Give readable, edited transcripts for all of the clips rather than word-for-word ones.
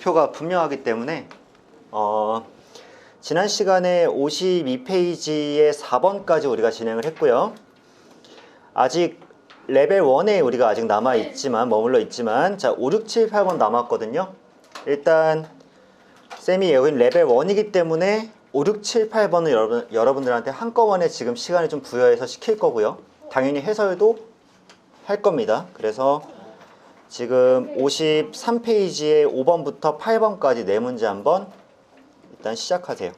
목표가 분명하기 때문에 지난 시간에 52페이지의 4번까지 우리가 진행을 했고요. 아직 레벨 1에 우리가 아직 남아있지만, 머물러 있지만, 자, 5, 6, 7, 8번 남았거든요. 일단 쌤이 여긴 레벨 1이기 때문에 5, 6, 7, 8번을 여러분들한테 한꺼번에 지금 시간을 좀 부여해서 시킬 거고요. 당연히 해설도 할 겁니다. 그래서 지금 53페이지의 5번부터 8번까지 네 문제 한번 일단 시작하세요.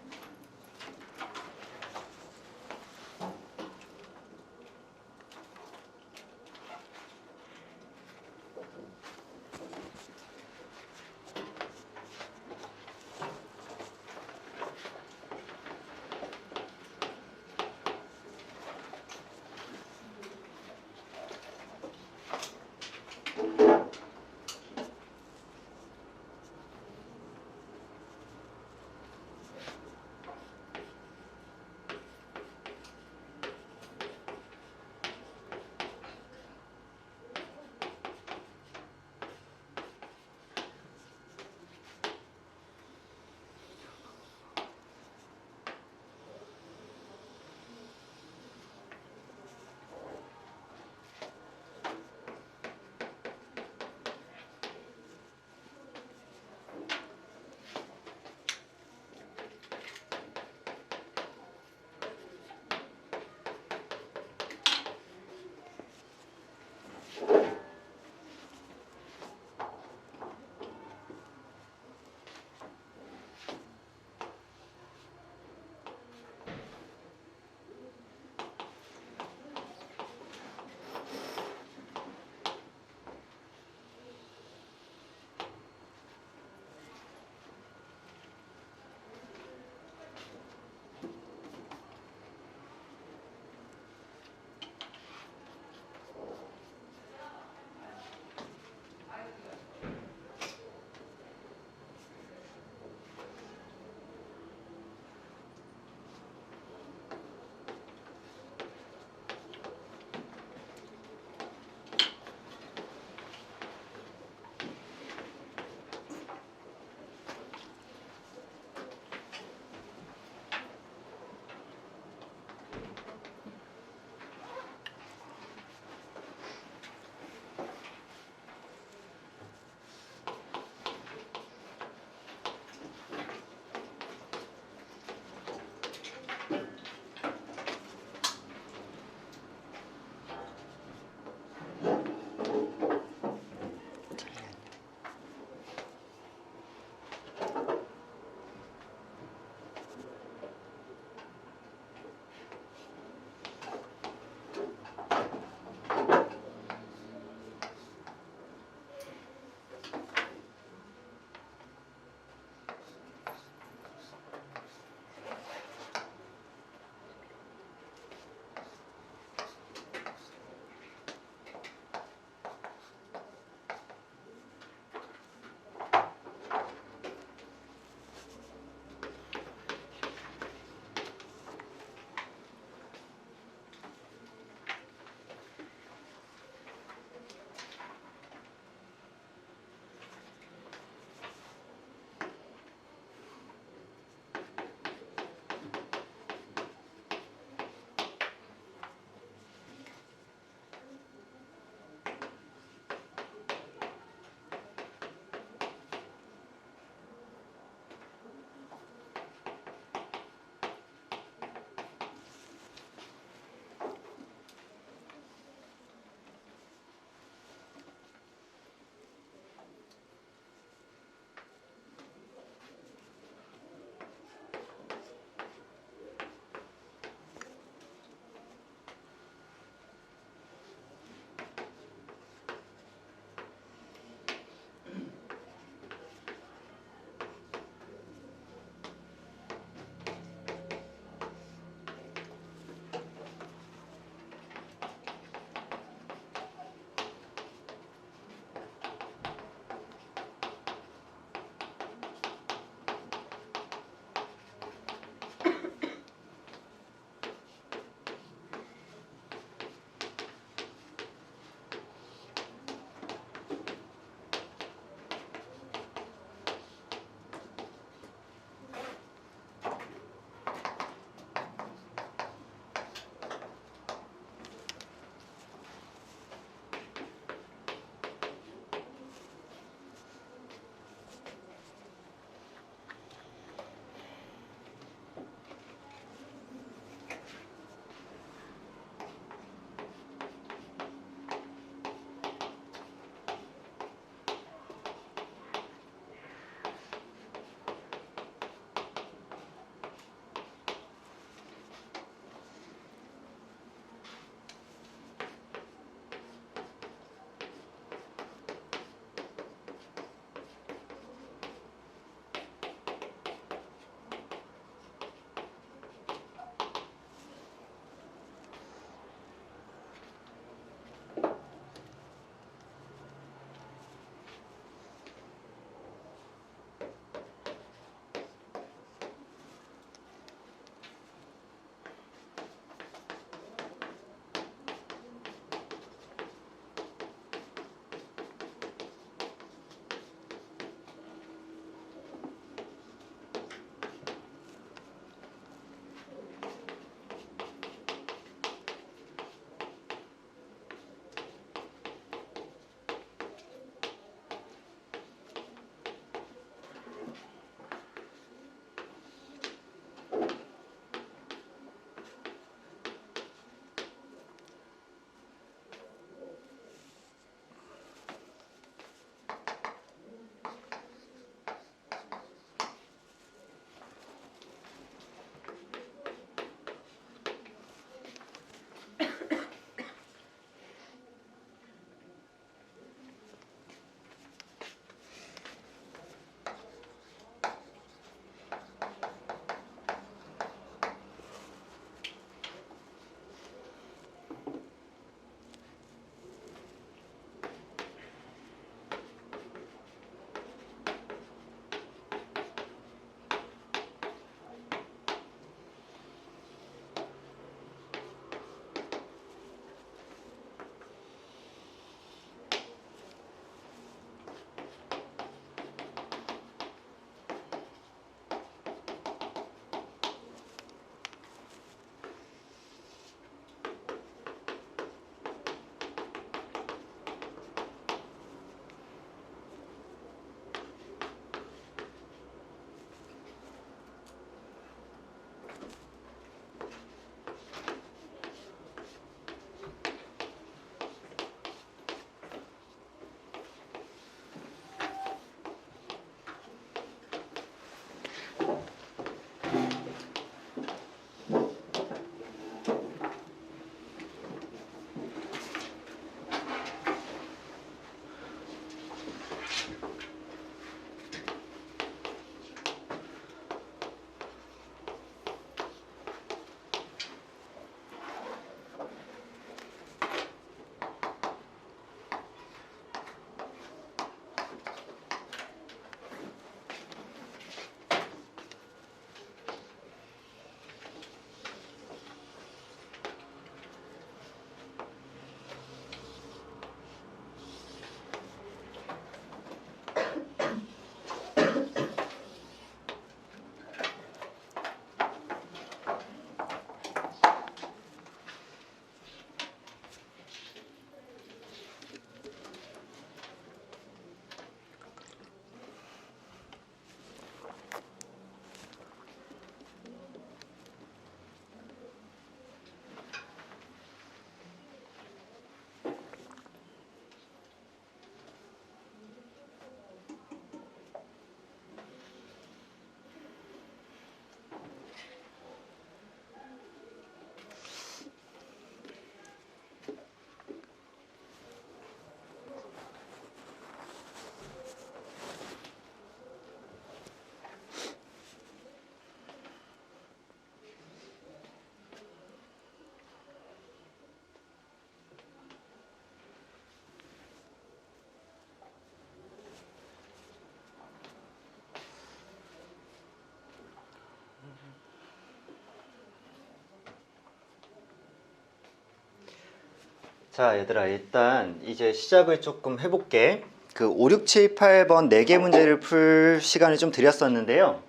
자, 얘들아, 일단 이제 시작을 조금 해볼게. 그 5, 6, 7, 8번 4개 문제를 풀 시간을 좀 드렸었는데요.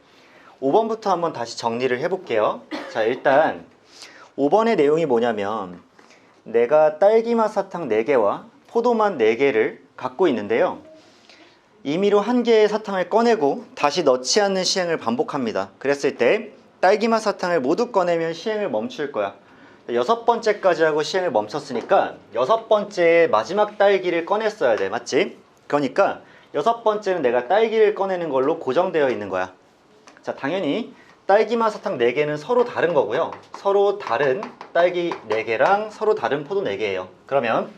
5번부터 한번 다시 정리를 해볼게요. 자, 일단 5번의 내용이 뭐냐면 내가 딸기맛 사탕 4개와 포도맛 4개를 갖고 있는데요. 임의로 한 개의 사탕을 꺼내고 다시 넣지 않는 시행을 반복합니다. 그랬을 때 딸기맛 사탕을 모두 꺼내면 시행을 멈출 거야. 6번째까지 하고 시행을 멈췄으니까 6번째에 마지막 딸기를 꺼냈어야 돼. 맞지? 그러니까 6번째는 내가 딸기를 꺼내는 걸로 고정되어 있는 거야. 자, 당연히 딸기맛 사탕 4개는 서로 다른 거고요. 서로 다른 딸기 4개랑 서로 다른 포도 4개예요. 그러면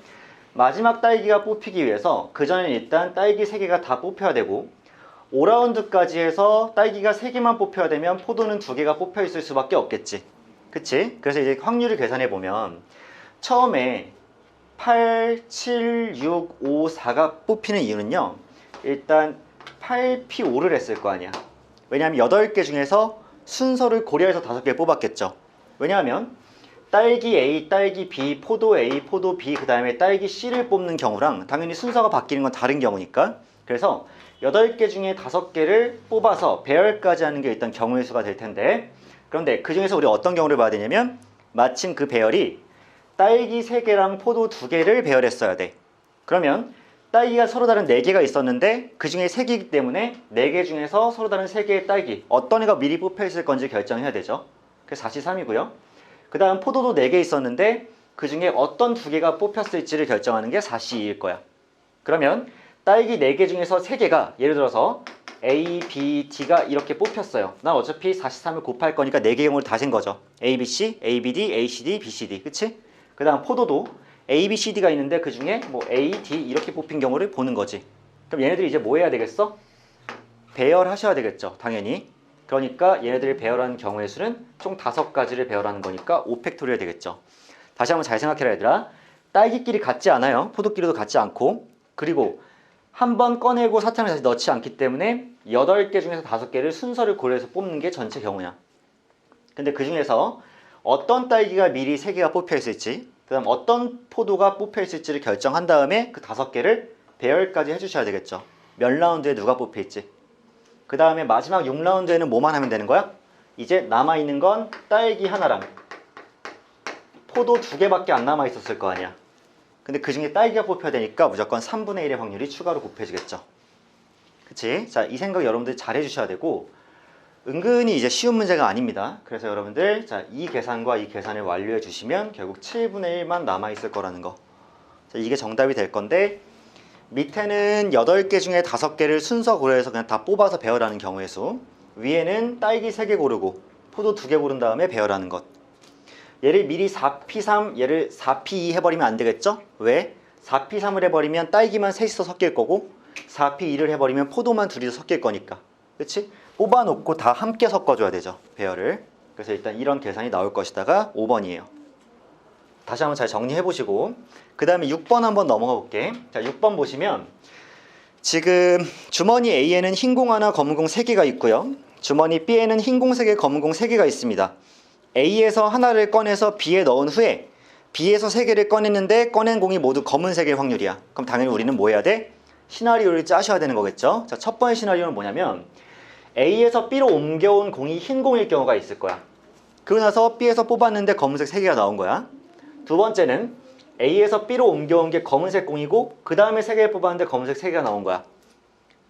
마지막 딸기가 뽑히기 위해서 그 전에 일단 딸기 3개가 다 뽑혀야 되고 5라운드까지 해서 딸기가 3개만 뽑혀야 되면 포도는 2개가 뽑혀 있을 수밖에 없겠지. 그치? 그래서 이제 확률을 계산해 보면 처음에 8, 7, 6, 5, 4가 뽑히는 이유는요. 일단 8P5를 했을 거 아니야. 왜냐하면 8개 중에서 순서를 고려해서 5개 뽑았겠죠. 왜냐하면 딸기 A, 딸기 B, 포도 A, 포도 B, 그 다음에 딸기 C를 뽑는 경우랑 당연히 순서가 바뀌는 건 다른 경우니까. 그래서 8개 중에 5개를 뽑아서 배열까지 하는 게 일단 경우의 수가 될 텐데, 그런데 그 중에서 우리 어떤 경우를 봐야 되냐면 마침 그 배열이 딸기 3개랑 포도 2개를 배열했어야 돼. 그러면 딸기가 서로 다른 4개가 있었는데 그 중에 3개이기 때문에 4개 중에서 서로 다른 3개의 딸기 어떤 애가 미리 뽑혀 있을 건지 결정해야 되죠. 그래서 4C3이고요. 그 다음 포도도 4개 있었는데 그 중에 어떤 2개가 뽑혔을지를 결정하는 게 4C2일 거야. 그러면 딸기 4개 중에서 3개가 예를 들어서 A, B, D가 이렇게 뽑혔어요. 난 어차피 4C3을 곱할 거니까 4개 경우를 다 센 거죠. A, B, C, A, B, D, A, C, D, B, C, D. 그치? 그 다음 포도도 A, B, C, D가 있는데 그 중에 뭐 A, D 이렇게 뽑힌 경우를 보는 거지. 그럼 얘네들이 이제 뭐 해야 되겠어? 배열하셔야 되겠죠. 당연히. 그러니까 얘네들을 배열하는 경우의 수는 총 5가지를 배열하는 거니까 5팩토리얼 되겠죠. 다시 한번 잘 생각해라 얘들아. 딸기끼리 같지 않아요. 포도끼리도 같지 않고. 그리고 한 번 꺼내고 사탕을 다시 넣지 않기 때문에 8개 중에서 5개를 순서를 고려해서 뽑는 게 전체 경우야. 근데 그 중에서 어떤 딸기가 미리 3개가 뽑혀 있을지, 그 다음 어떤 포도가 뽑혀 있을지를 결정한 다음에 그 5개를 배열까지 해주셔야 되겠죠. 몇 라운드에 누가 뽑혀 있지. 그 다음에 마지막 6라운드에는 뭐만 하면 되는 거야? 이제 남아있는 건 딸기 하나랑 포도 2개밖에 안 남아있었을 거 아니야. 근데 그 중에 딸기가 뽑혀야 되니까 무조건 3분의 1의 확률이 추가로 곱해지겠죠. 그치? 자, 이 생각 여러분들 잘 해주셔야 되고, 은근히 이제 쉬운 문제가 아닙니다. 그래서 여러분들, 자, 이 계산과 이 계산을 완료해 주시면 결국 7분의 1만 남아있을 거라는 거. 자, 이게 정답이 될 건데, 밑에는 8개 중에 5개를 순서 고려해서 그냥 다 뽑아서 배열하는 경우의 수, 위에는 딸기 3개 고르고 포도 2개 고른 다음에 배열하는 것. 얘를 미리 4P3, 얘를 4P2 해버리면 안 되겠죠? 왜? 4P3을 해버리면 딸기만 셋이서 섞일 거고 4P2를 해버리면 포도만 둘이서 섞일 거니까. 그치? 뽑아놓고 다 함께 섞어줘야 되죠. 배열을. 그래서 일단 이런 계산이 나올 것이다가 5번이에요. 다시 한번 잘 정리해보시고 그 다음에 6번 한번 넘어가 볼게. 자, 6번 보시면 지금 주머니 A에는 흰 공 하나, 검은 공 3개가 있고요. 주머니 B에는 흰 공 3개, 검은 공 3개가 있습니다. A에서 하나를 꺼내서 B에 넣은 후에 B에서 3개를 꺼냈는데 꺼낸 공이 모두 검은색일 확률이야. 그럼 당연히 우리는 뭐 해야 돼? 시나리오를 짜셔야 되는 거겠죠. 자, 첫 번째 시나리오는 뭐냐면 A에서 B로 옮겨온 공이 흰 공일 경우가 있을 거야. 그러고 나서 B에서 뽑았는데 검은색 3개가 나온 거야. 두 번째는 A에서 B로 옮겨온 게 검은색 공이고 그 다음에 3개를 뽑았는데 검은색 3개가 나온 거야.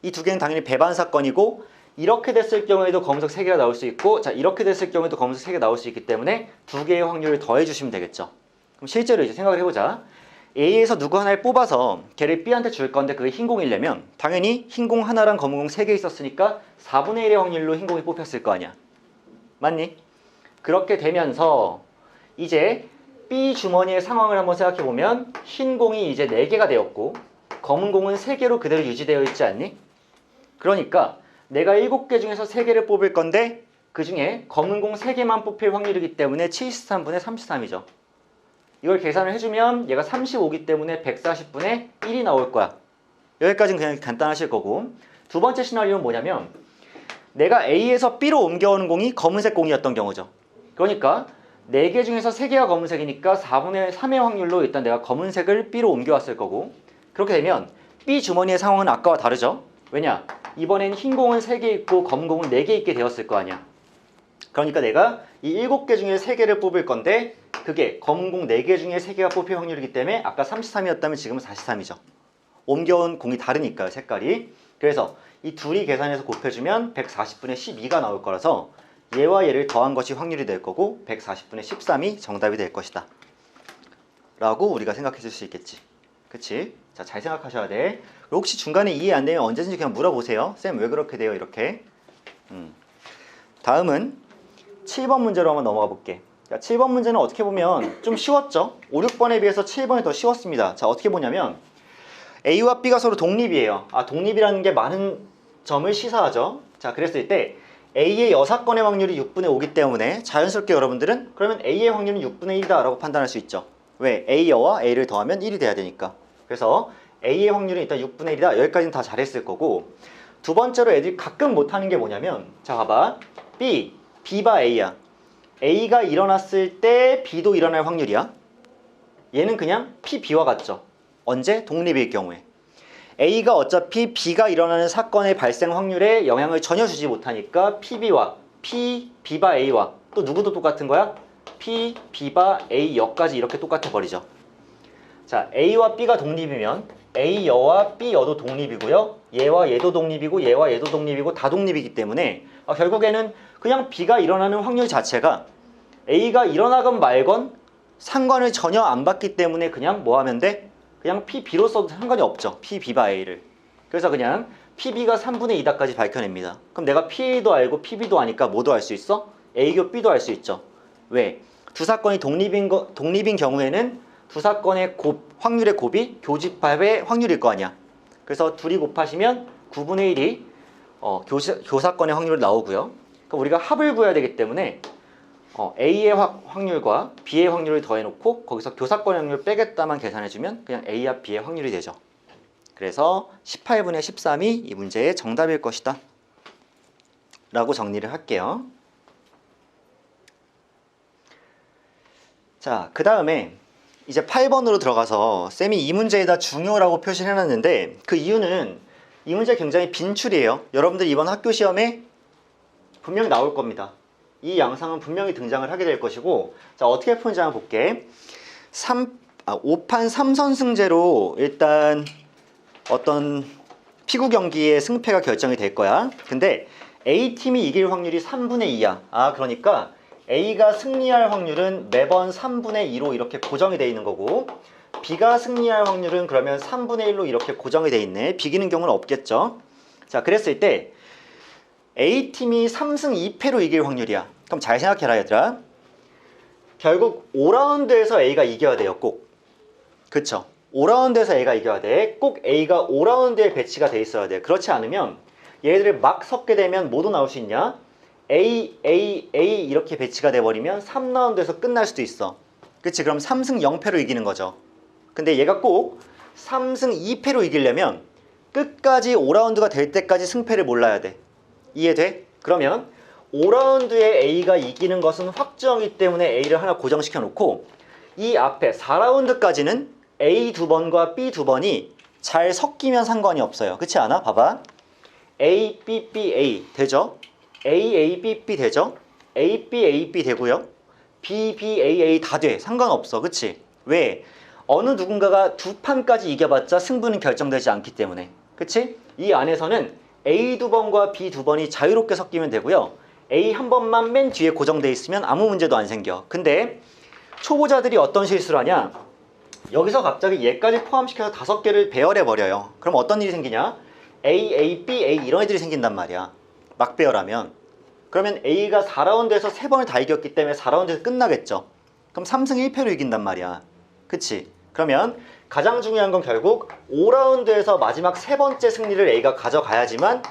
이 두 개는 당연히 배반 사건이고 이렇게 됐을 경우에도 검은색 3개가 나올 수 있고, 자, 이렇게 됐을 경우에도 검은색 3개가 나올 수 있기 때문에 2개의 확률을 더해 주시면 되겠죠. 그럼 실제로 이제 생각을 해보자. A에서 누구 하나를 뽑아서 걔를 B한테 줄 건데 그게 흰 공이려면 당연히 흰 공 하나랑 검은 공 3개 있었으니까 4분의 1의 확률로 흰 공이 뽑혔을 거 아니야. 맞니? 그렇게 되면서 이제 B 주머니의 상황을 한번 생각해보면 흰 공이 이제 4개가 되었고 검은 공은 3개로 그대로 유지되어 있지 않니? 그러니까 내가 7개 중에서 3개를 뽑을 건데 그 중에 검은 공 3개만 뽑힐 확률이기 때문에 73분의 33이죠. 이걸 계산을 해주면 얘가 35이기 때문에 140분의 1이 나올 거야. 여기까지는 그냥 간단하실 거고, 두 번째 시나리오는 뭐냐면 내가 A에서 B로 옮겨오는 공이 검은색 공이었던 경우죠. 그러니까 4개 중에서 3개가 검은색이니까 4분의 3의 확률로 일단 내가 검은색을 B로 옮겨왔을 거고, 그렇게 되면 B 주머니의 상황은 아까와 다르죠? 왜냐? 이번엔 흰 공은 3개 있고 검은 공은 4개 있게 되었을 거 아니야. 그러니까 내가 이 7개 중에 3개를 뽑을 건데 그게 검은 공 4개 중에 3개가 뽑힐 확률이기 때문에 아까 33이었다면 지금은 43이죠. 옮겨온 공이 다르니까요, 색깔이. 그래서 이 둘이 계산해서 곱해주면 140분의 12가 나올 거라서 얘와 얘를 더한 것이 확률이 될 거고 140분의 13이 정답이 될 것이다 라고 우리가 생각해 줄 수 있겠지. 그치? 자, 잘 생각하셔야 돼. 혹시 중간에 이해 안 되면 언제든지 그냥 물어보세요. 쌤 왜 그렇게 돼요? 이렇게. 다음은 7번 문제로 한번 넘어가 볼게. 자, 7번 문제는 어떻게 보면 좀 쉬웠죠? 5, 6번에 비해서 7번이 더 쉬웠습니다. 자, 어떻게 보냐면 A와 B가 서로 독립이에요. 독립이라는 게 많은 점을 시사하죠. 자, 그랬을 때 A의 여사건의 확률이 6분의 5기 때문에 자연스럽게 여러분들은 그러면 A의 확률은 6분의 1이다 라고 판단할 수 있죠. 왜? A여와 A를 더하면 1이 돼야 되니까. 그래서 A의 확률은 일단 6분의 1이다. 여기까지는 다 잘했을 거고, 두 번째로 애들이 가끔 못하는 게 뭐냐면, 자 봐봐. B바 A야. A가 일어났을 때 B도 일어날 확률이야. 얘는 그냥 P, B와 같죠. 언제? 독립일 경우에. A가 어차피 B가 일어나는 사건의 발생 확률에 영향을 전혀 주지 못하니까 B바 A와 또 누구도 똑같은 거야? B바 A 여까지 이렇게 똑같아 버리죠. 자, A와 B가 독립이면 A여와 B여도 독립이고요. 얘와 얘도 독립이고 얘와 얘도 독립이고 다 독립이기 때문에 결국에는 그냥 B가 일어나는 확률 자체가 A가 일어나건 말건 상관을 전혀 안 받기 때문에 그냥 뭐 하면 돼? 그냥 PB로 써도 상관이 없죠. PB바 A를. 그래서 그냥 PB가 3분의 2다까지 밝혀냅니다. 그럼 내가 PA도 알고 PB도 아니까 뭐도 알 수 있어? A교 B도 알 수 있죠. 왜? 두 사건이 독립인 경우에는 두 사건의 확률의 곱이 교집합의 확률일 거 아니야. 그래서 둘이 곱하시면 9분의 1이 교사건의 확률이 나오고요. 그러니까 우리가 합을 구해야 되기 때문에 A의 확률과 B의 확률을 더해놓고 거기서 교사건의 확률을 빼겠다만 계산해주면 그냥 A와 B의 확률이 되죠. 그래서 18분의 13이 이 문제의 정답일 것이다 라고 정리를 할게요. 자, 그 다음에 이제 8번으로 들어가서 쌤이 이 문제에다 중요라고 표시를 해놨는데 그 이유는 이 문제 굉장히 빈출이에요. 여러분들 이번 학교 시험에 분명히 나올 겁니다. 이 양상은 분명히 등장을 하게 될 것이고, 자, 어떻게 푸는지 한번 볼게. 5판 3선승제로 일단 어떤 피구 경기의 승패가 결정이 될 거야. 근데 A팀이 이길 확률이 3분의 2야. 그러니까 A가 승리할 확률은 매번 3분의 2로 이렇게 고정이 되어 있는 거고, B가 승리할 확률은 그러면 3분의 1로 이렇게 고정이 되어 있네. 비기는 경우는 없겠죠. 자, 그랬을 때 A팀이 3승 2패로 이길 확률이야. 그럼 잘 생각해라 얘들아. 결국 5라운드에서 A가 이겨야 돼요. 꼭. 그쵸? 5라운드에서 A가 이겨야 돼. 꼭 A가 5라운드에 배치가 돼 있어야 돼. 그렇지 않으면 얘들을 막 섞게 되면 뭐도 나올 수 있냐? A 이렇게 배치가 돼버리면 3라운드에서 끝날 수도 있어. 그치? 그럼 3승 0패로 이기는 거죠. 근데 얘가 꼭 3승 2패로 이기려면 끝까지 5라운드가 될 때까지 승패를 몰라야 돼. 이해돼? 그러면 5라운드에 A가 이기는 것은 확정이기 때문에 A를 하나 고정시켜 놓고 이 앞에 4라운드까지는 A 2번과 B 2번이 잘 섞이면 상관이 없어요. 그렇지 않아? 봐봐. A, B, B, A 되죠? A, A, B, B 되죠? A, B, A, B 되고요. B, B, A, A 다 돼. 상관없어. 그치? 왜? 어느 누군가가 두 판까지 이겨봤자 승부는 결정되지 않기 때문에. 그치? 이 안에서는 A 2번과 B 2번이 자유롭게 섞이면 되고요. A 한 번만 맨 뒤에 고정돼 있으면 아무 문제도 안 생겨. 근데 초보자들이 어떤 실수를 하냐? 여기서 갑자기 얘까지 포함시켜서 5개를 배열해 버려요. 그럼 어떤 일이 생기냐? A, A, B, A 이런 애들이 생긴단 말이야. 막 배열하면. 그러면 A가 4라운드에서 3번을 다 이겼기 때문에 4라운드에서 끝나겠죠. 그럼 3승 1패로 이긴단 말이야. 그치? 그러면 가장 중요한 건 결국 5라운드에서 마지막 3번째 승리를 A가 가져가야지만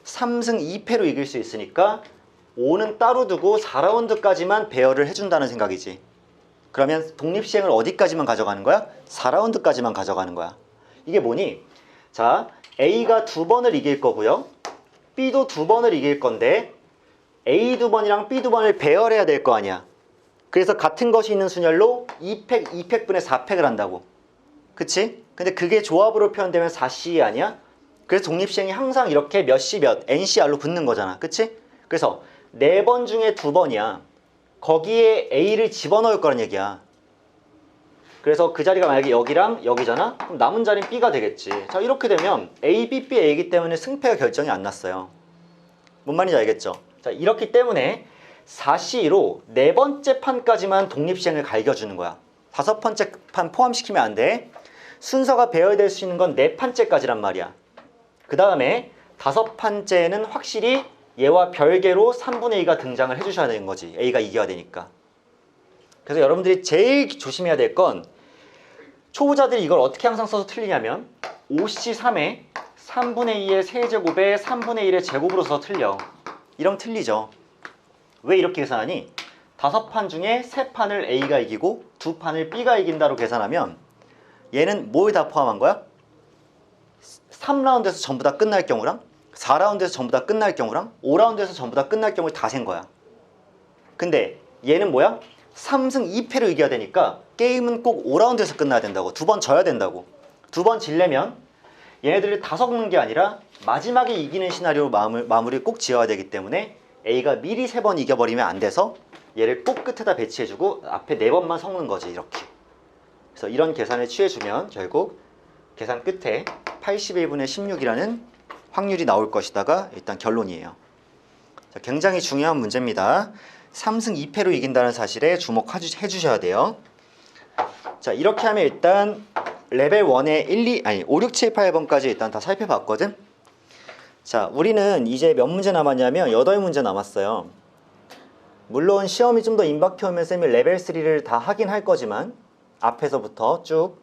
3승 2패로 이길 수 있으니까 5는 따로 두고 4라운드까지만 배열을 해준다는 생각이지. 그러면 독립시행을 어디까지만 가져가는 거야? 4라운드까지만 가져가는 거야. 이게 뭐니? 자, A가 2번을 이길 거고요. B도 2번을 이길 건데 A 2번이랑 B 2번을 배열해야 될 거 아니야. 그래서 같은 것이 있는 순열로 2팩, 2팩분의 4팩을 한다고. 그치? 근데 그게 조합으로 표현되면 4C 아니야? 그래서 독립시행이 항상 이렇게 몇 C 몇, NCR로 붙는 거잖아. 그치? 그래서 4번 중에 2번이야. 거기에 A를 집어넣을 거란 얘기야. 그래서 그 자리가 만약에 여기랑 여기잖아? 그럼 남은 자리는 B가 되겠지. 자, 이렇게 되면 A, B, B, A이기 때문에 승패가 결정이 안 났어요. 뭔 말인지 알겠죠? 자, 이렇기 때문에 4C로 4번째 판까지만 독립시행을 갈겨주는 거야. 5번째 판 포함시키면 안 돼. 순서가 배열될 수 있는 건 4판째까지란 말이야. 그 다음에 5판째는 확실히 얘와 별개로 3분의 2가 등장을 해주셔야 되는 거지. A가 이겨야 되니까. 그래서 여러분들이 제일 조심해야 될 건 초보자들이 이걸 어떻게 항상 써서 틀리냐면 5C3에 3분의 2의 세제곱에 3분의 1의 제곱으로 써서 틀려. 이러면 틀리죠. 왜 이렇게 계산하니? 5판 중에 3판을 A가 이기고 2판을 B가 이긴다로 계산하면 얘는 뭐에 다 포함한 거야? 3라운드에서 전부 다 끝날 경우랑 4라운드에서 전부 다 끝날 경우랑 5라운드에서 전부 다 끝날 경우를 다 센 거야. 근데 얘는 뭐야? 3승 2패로 이겨야 되니까 게임은 꼭 5라운드에서 끝나야 된다고. 2번 져야 된다고. 2번 질려면 얘네들이 다 섞는 게 아니라 마지막에 이기는 시나리오로 마무리 꼭 지어야 되기 때문에 A가 미리 3번 이겨버리면 안 돼서 얘를 꼭 끝에다 배치해주고 앞에 4번만 섞는 거지. 이렇게. 그래서 이런 계산을 취해주면 결국 계산 끝에 81분의 16이라는 확률이 나올 것이다가 일단 결론이에요. 자, 굉장히 중요한 문제입니다. 3승 2패로 이긴다는 사실에 주목해 주셔야 돼요. 자, 이렇게 하면 일단 레벨 1의 5, 6, 7, 8번까지 일단 다 살펴봤거든. 자, 우리는 이제 몇 문제 남았냐면 8문제 남았어요. 물론 시험이 좀 더 임박해 오면 쌤이 레벨 3를 다 하긴 할 거지만 앞에서부터 쭉.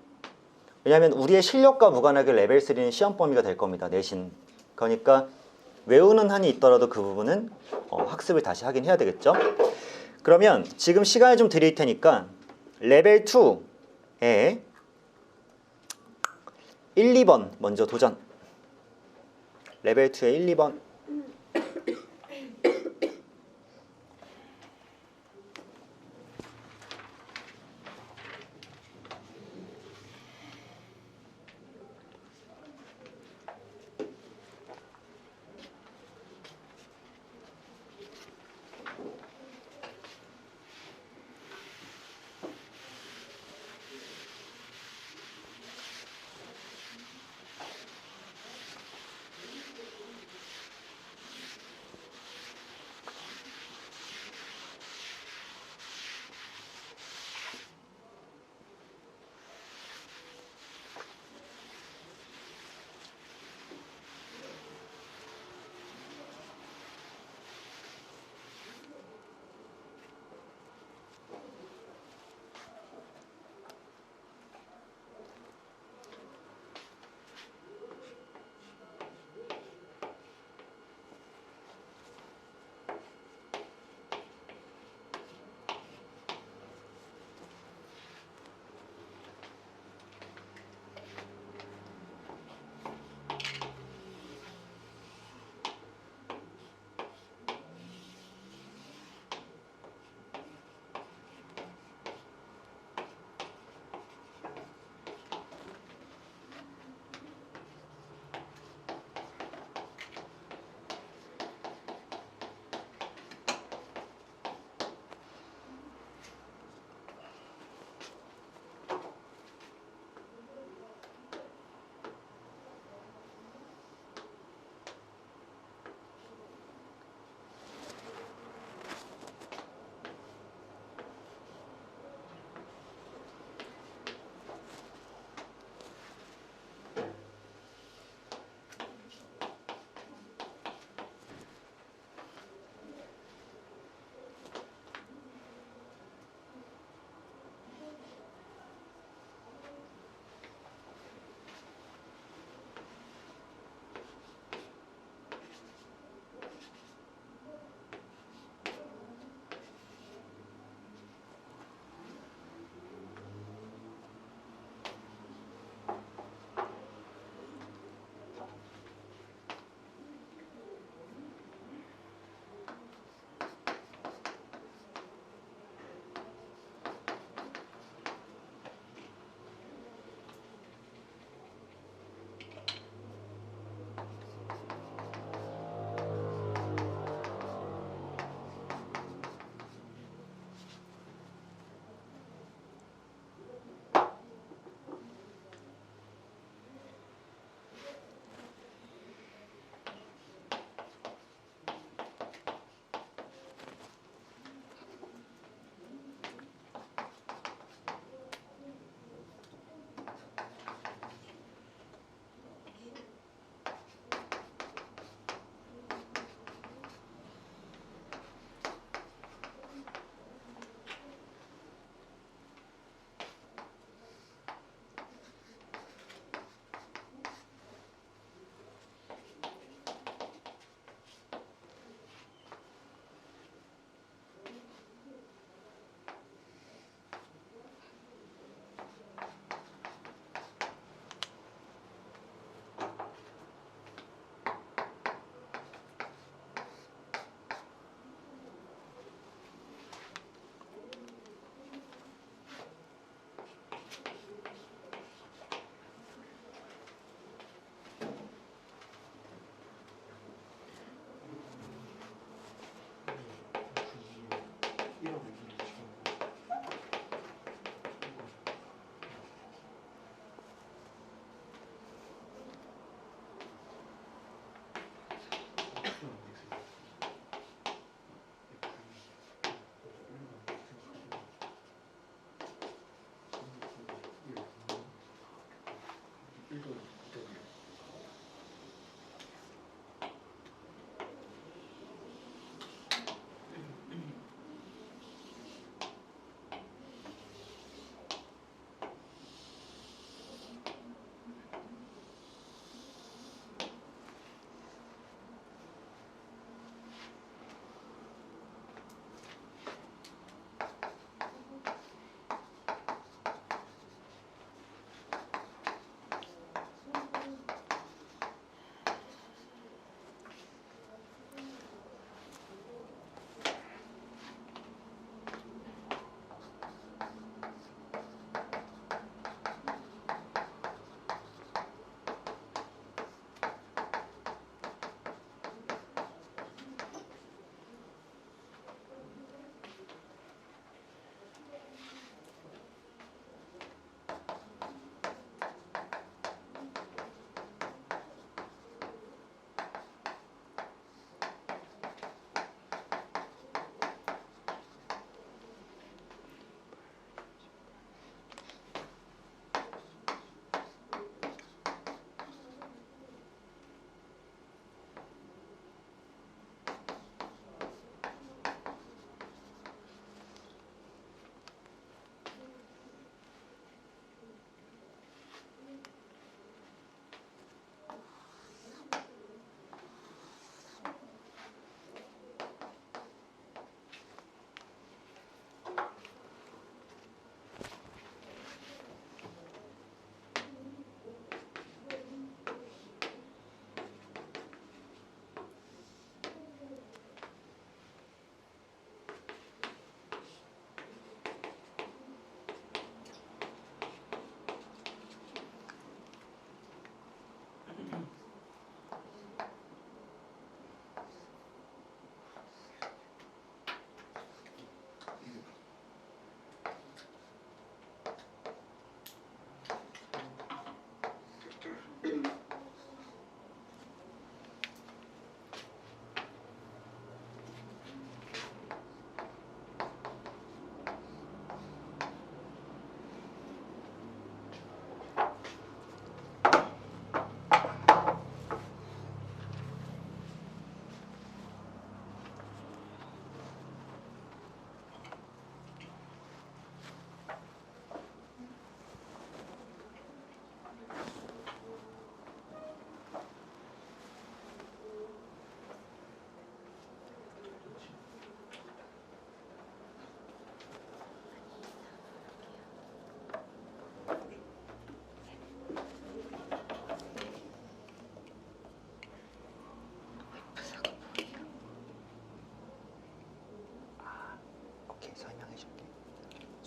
왜냐하면 우리의 실력과 무관하게 레벨 3는 시험 범위가 될 겁니다. 내신. 그러니까 외우는 한이 있더라도 그 부분은 학습을 다시 하긴 해야 되겠죠. 그러면 지금 시간을 좀 드릴 테니까 레벨 2에 1, 2번 먼저 도전. 레벨 2에 1, 2번.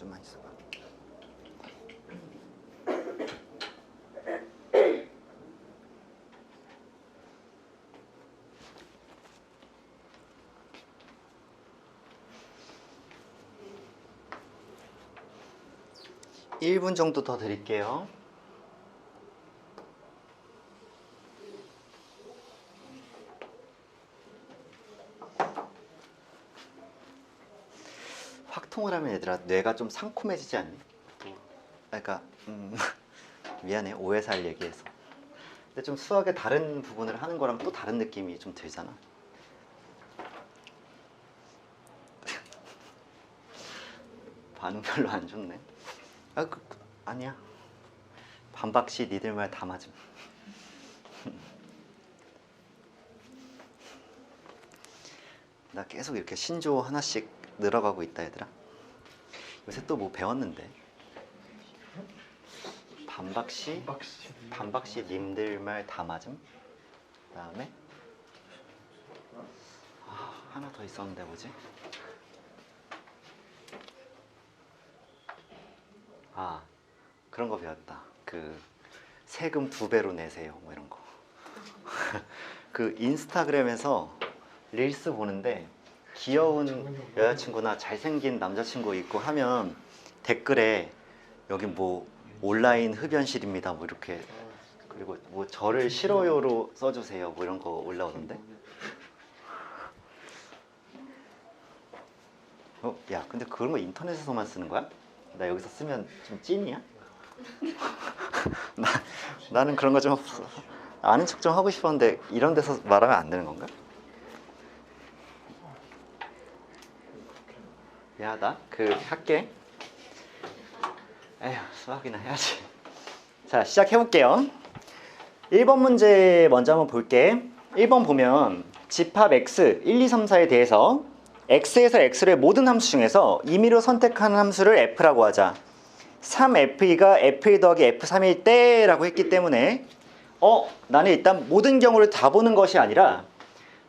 좀만 있어봐. (1분) 정도 더 드릴게요. 확통을 하면 얘들아 뇌가 좀 상콤해지지 않니? 그러니까 미안해 오해살 얘기해서. 근데 좀 수학의 다른 부분을 하는 거랑 또 다른 느낌이 좀 들잖아. 반응 별로 안 좋네. 아니야. 반박시 니들 말 다 맞음. 나 계속 이렇게 신조 하나씩 늘어가고 있다 얘들아. 요새 또 뭐 배웠는데. 반박시 님들 말 다 맞음. 그 다음에 하나 더 있었는데 뭐지? 그런 거 배웠다. 그 세금 2배로 내세요 뭐 이런 거. 그 인스타그램에서 릴스 보는데 귀여운 여자친구나 잘생긴 남자친구 있고 하면 댓글에 여기 뭐 온라인 흡연실입니다 뭐 이렇게, 그리고 뭐 저를 싫어요로 써주세요 뭐 이런 거 올라오던데. 야 근데 그런 거 인터넷에서만 쓰는 거야? 나 여기서 쓰면 좀 찐이야? 나는 그런 거 좀 아는 척 좀 하고 싶었는데 이런 데서 말하면 안 되는 건가? 야 나 할게. 에휴 수학이나 해야지. 자 시작해볼게요. 1번 문제 먼저 한번 볼게. 1번 보면 집합 x 1, 2, 3, 4에 대해서 x에서 x의 모든 함수 중에서 임의로 선택하는 함수를 f라고 하자. 3f가 f1 더하기 f3일 때 라고 했기 때문에 나는 일단 모든 경우를 다 보는 것이 아니라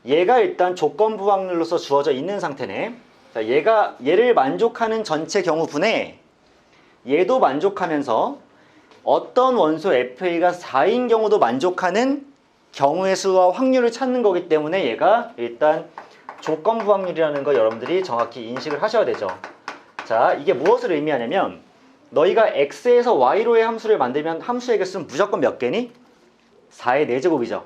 얘가 일단 조건부 확률로서 주어져 있는 상태네. 자, 얘를 만족하는 전체 경우분에 얘도 만족하면서 어떤 원소 fa가 4인 경우도 만족하는 경우의 수와 확률을 찾는 거기 때문에 얘가 일단 조건부 확률이라는 거 여러분들이 정확히 인식을 하셔야 되죠. 자, 이게 무엇을 의미하냐면 너희가 x에서 y로의 함수를 만들면 함수의 개수는 무조건 몇 개니? 4의 4제곱이죠.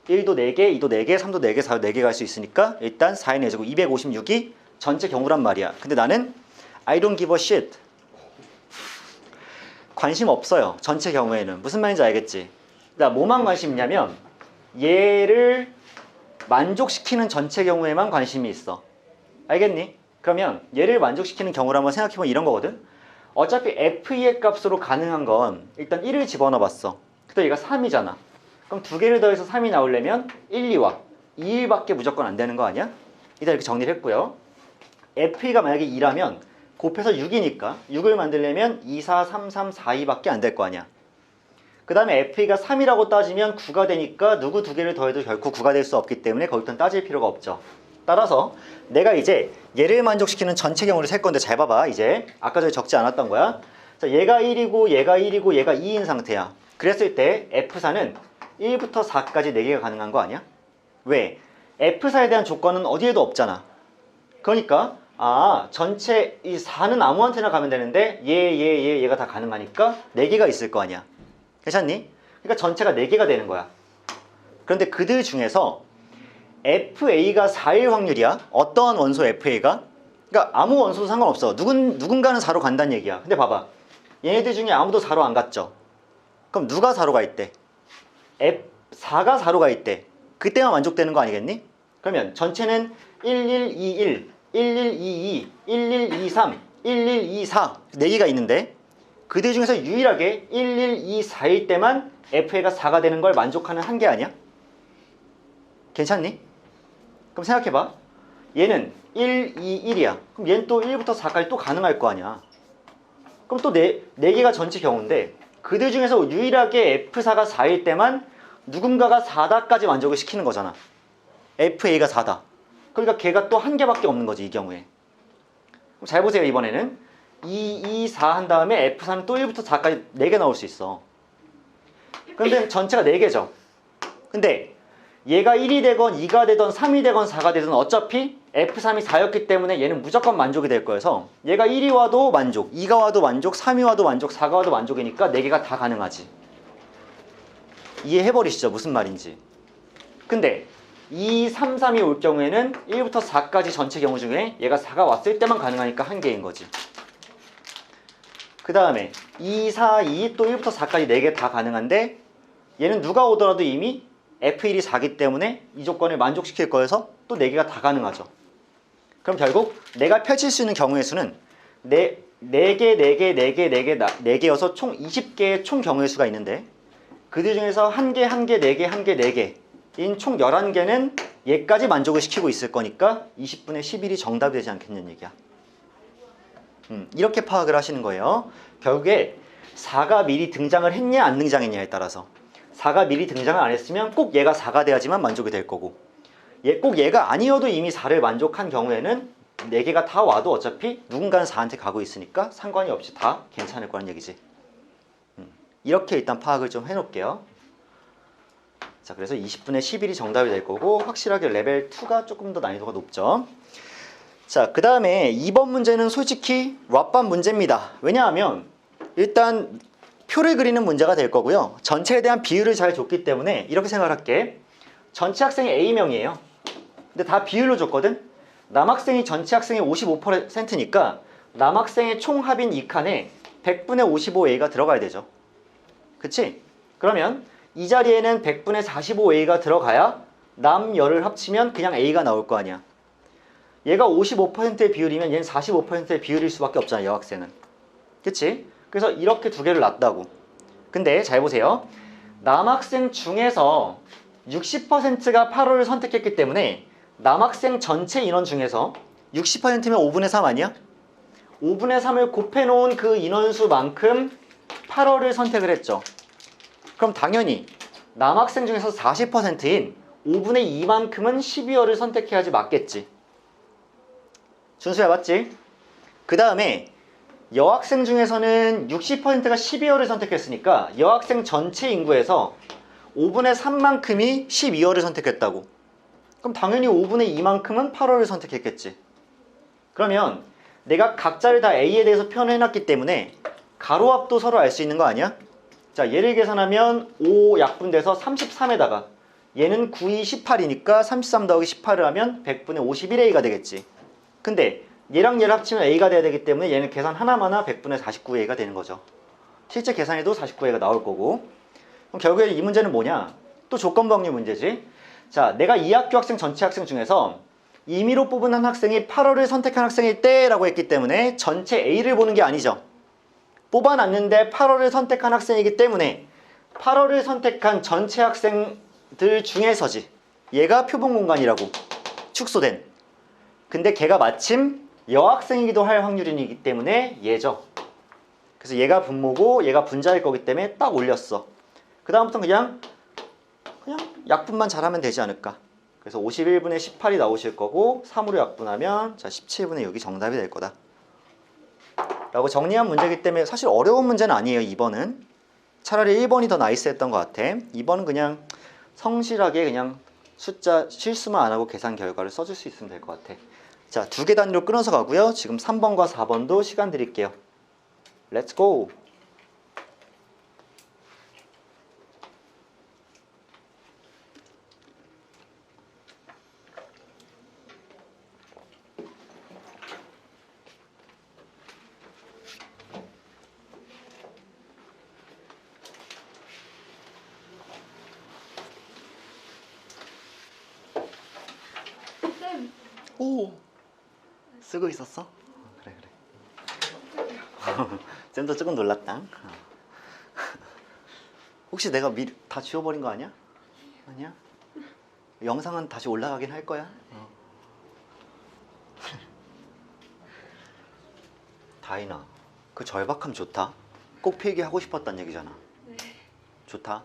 1도 4개, 2도 4개, 3도 4개, 4도 4개 갈 수 있으니까 일단 4의 4제곱 256이 전체 경우란 말이야. 근데 나는 I don't give a shit. 관심 없어요. 전체 경우에는. 무슨 말인지 알겠지? 나 뭐만 관심 있냐면 얘를 만족시키는 전체 경우에만 관심이 있어. 알겠니? 그러면 얘를 만족시키는 경우를 한번 생각해보면 이런 거거든. 어차피 f2의 값으로 가능한 건 일단 1을 집어넣어 봤어. 그때 얘가 3이잖아. 그럼 2개를 더해서 3이 나오려면 1, 2와 2일밖에 무조건 안 되는 거 아니야? 일단 이렇게 정리를 했고요. f2가 만약에 2라면 곱해서 6이니까 6을 만들려면 2, 4, 3, 3, 4, 2밖에 안 될 거 아니야. 그 다음에 f2가 3이라고 따지면 9가 되니까 누구 2개를 더해도 결코 9가 될 수 없기 때문에 거기부터는 따질 필요가 없죠. 따라서 내가 이제 얘를 만족시키는 전체 경우를 셀 건데 잘 봐봐. 이제 아까 전에 적지 않았던 거야. 자, 얘가 1이고 얘가 1이고 얘가 2인 상태야. 그랬을 때 F4는 1부터 4까지 4개가 가능한 거 아니야? 왜? F4에 대한 조건은 어디에도 없잖아. 그러니까 전체 이 4는 아무한테나 가면 되는데 얘가 다 가능하니까 4개가 있을 거 아니야. 괜찮니? 그러니까 전체가 4개가 되는 거야. 그런데 그들 중에서 FA가 4일 확률이야. 어떠한 원소 FA가? 그러니까 아무 원소도 상관없어. 누군가는 4로 간다는 얘기야. 근데 봐봐. 얘네들 중에 아무도 4로 안 갔죠. 그럼 누가 4로 가 있대? 4가 4로 가 있대. 그때만 만족되는 거 아니겠니? 그러면 전체는 1121, 1122, 1123, 1124 4개가 있는데 그들 중에서 유일하게 1124일 때만 FA가 4가 되는 걸 만족하는 한 개 아니야? 괜찮니? 그럼 생각해봐. 얘는 1, 2, 1이야. 그럼 얘는 또 1부터 4까지 또 가능할 거 아니야. 그럼 또 4개가 전체 경우인데 그들 중에서 유일하게 F4가 4일 때만 누군가가 4다까지 만족을 시키는 거잖아. FA가 4다. 그러니까 걔가 또 한 개밖에 없는 거지 이 경우에. 잘 보세요. 이번에는 2, 2, 4 한 다음에 F3은 또 1부터 4까지 4개 나올 수 있어. 그런데 전체가 4개죠. 근데 얘가 1이 되건 2가 되건 3이 되건 4가 되든 어차피 F3이 4였기 때문에 얘는 무조건 만족이 될 거여서 얘가 1이 와도 만족, 2가 와도 만족, 3이 와도 만족, 4가 와도 만족이니까 4개가 다 가능하지. 이해해버리시죠? 무슨 말인지. 근데 2, 3, 3이 올 경우에는 1부터 4까지 전체 경우 중에 얘가 4가 왔을 때만 가능하니까 한 개인 거지. 그 다음에 2, 4, 2, 또 1부터 4까지 4개 다 가능한데 얘는 누가 오더라도 이미 F1이 4기 때문에 이 조건을 만족시킬 거여서 또 4개가 다 가능하죠. 그럼 결국 내가 펼칠 수 있는 경우의 수는 4개, 4개, 4개, 4개, 4개여서 총 20개의 총 경우의 수가 있는데 그 중에서 1개, 1개, 4개, 1개, 4개인 총 11개는 얘까지 만족을 시키고 있을 거니까 20분의 11이 정답이 되지 않겠냐는 얘기야. 이렇게 파악을 하시는 거예요. 결국에 4가 미리 등장을 했냐 안 등장했냐에 따라서 4가 미리 등장을 안 했으면 꼭 얘가 4가 돼야지만 만족이 될 거고 꼭 얘가 아니어도 이미 4를 만족한 경우에는 4개가 다 와도 어차피 누군가는 4한테 가고 있으니까 상관이 없이 다 괜찮을 거란 얘기지. 이렇게 일단 파악을 좀 해놓을게요. 자, 그래서 20분의 11이 정답이 될 거고 확실하게 레벨 2가 조금 더 난이도가 높죠. 자, 그 다음에 2번 문제는 솔직히 왓반 문제입니다. 왜냐하면 일단 표를 그리는 문제가 될 거고요. 전체에 대한 비율을 잘 줬기 때문에 이렇게 생각할게. 전체 학생이 A명이에요. 근데 다 비율로 줬거든. 남학생이 전체 학생의 55%니까 남학생의 총 합인 2칸에 100분의 55A가 들어가야 되죠. 그치? 그러면 이 자리에는 100분의 45A가 들어가야 남열을 합치면 그냥 A가 나올 거 아니야. 얘가 55%의 비율이면 얘는 45%의 비율일 수밖에 없잖아, 여학생은. 그치? 그래서 이렇게 두 개를 놨다고. 근데 잘 보세요. 남학생 중에서 60%가 8호를 선택했기 때문에 남학생 전체 인원 중에서 60%면 5분의 3 아니야? 5분의 3을 곱해놓은 그 인원수만큼 8호를 선택을 했죠. 그럼 당연히 남학생 중에서 40%인 5분의 2만큼은 12호를 선택해야지 맞겠지. 준수야, 맞지? 그 다음에 여학생 중에서는 60%가 12호를 선택했으니까 여학생 전체 인구에서 5분의 3만큼이 12호를 선택했다고. 그럼 당연히 5분의 2만큼은 8호를 선택했겠지. 그러면 내가 각자를 다 A에 대해서 표현을 해놨기 때문에 가로 앞도 서로 알 수 있는 거 아니야? 자, 얘를 계산하면 5 약분돼서 33에다가 얘는 9, 2, 18이니까 33 더하기 18을 하면 100분의 51A가 되겠지. 근데 얘랑 얘를 합치면 A가 돼야 되기 때문에 얘는 계산 하나마나 100분의 49A가 되는 거죠. 실제 계산해도 49A가 나올 거고. 그럼 결국에 이 문제는 뭐냐? 또 조건부확률 문제지. 자, 내가 이 학교 학생 전체 학생 중에서 임의로 뽑은 한 학생이 8호를 선택한 학생일 때라고 했기 때문에 전체 A를 보는 게 아니죠. 뽑아놨는데 8호를 선택한 학생이기 때문에 8호를 선택한 전체 학생들 중에서지. 얘가 표본 공간이라고 축소된. 근데 걔가 마침 여학생이기도 할 확률이기 때문에 얘죠. 그래서 얘가 분모고 얘가 분자일 거기 때문에 딱 올렸어. 그 다음부터는 그냥 약분만 잘하면 되지 않을까. 그래서 51분의 18이 나오실 거고 3으로 약분하면 자 17분의 6이 정답이 될 거다 라고 정리한 문제이기 때문에 사실 어려운 문제는 아니에요. 2번은 차라리 1번이 더 나이스했던 것 같아. 2번은 그냥 성실하게 그냥 숫자 실수만 안 하고 계산 결과를 써줄 수 있으면 될 것 같아. 자, 2개 단위로 끊어서 가고요. 지금 3번과 4번도 시간 드릴게요. 렛츠 고! 오! 쓰고 있었어? 그래. 쌤도 조금 놀랐다. 혹시 내가 미리 다 지워버린 거 아니야? 아니야? 영상은 다시 올라가긴 할 거야. 다이나, 그 절박함 좋다. 꼭 필기하고 싶었단 얘기잖아. 네. 좋다.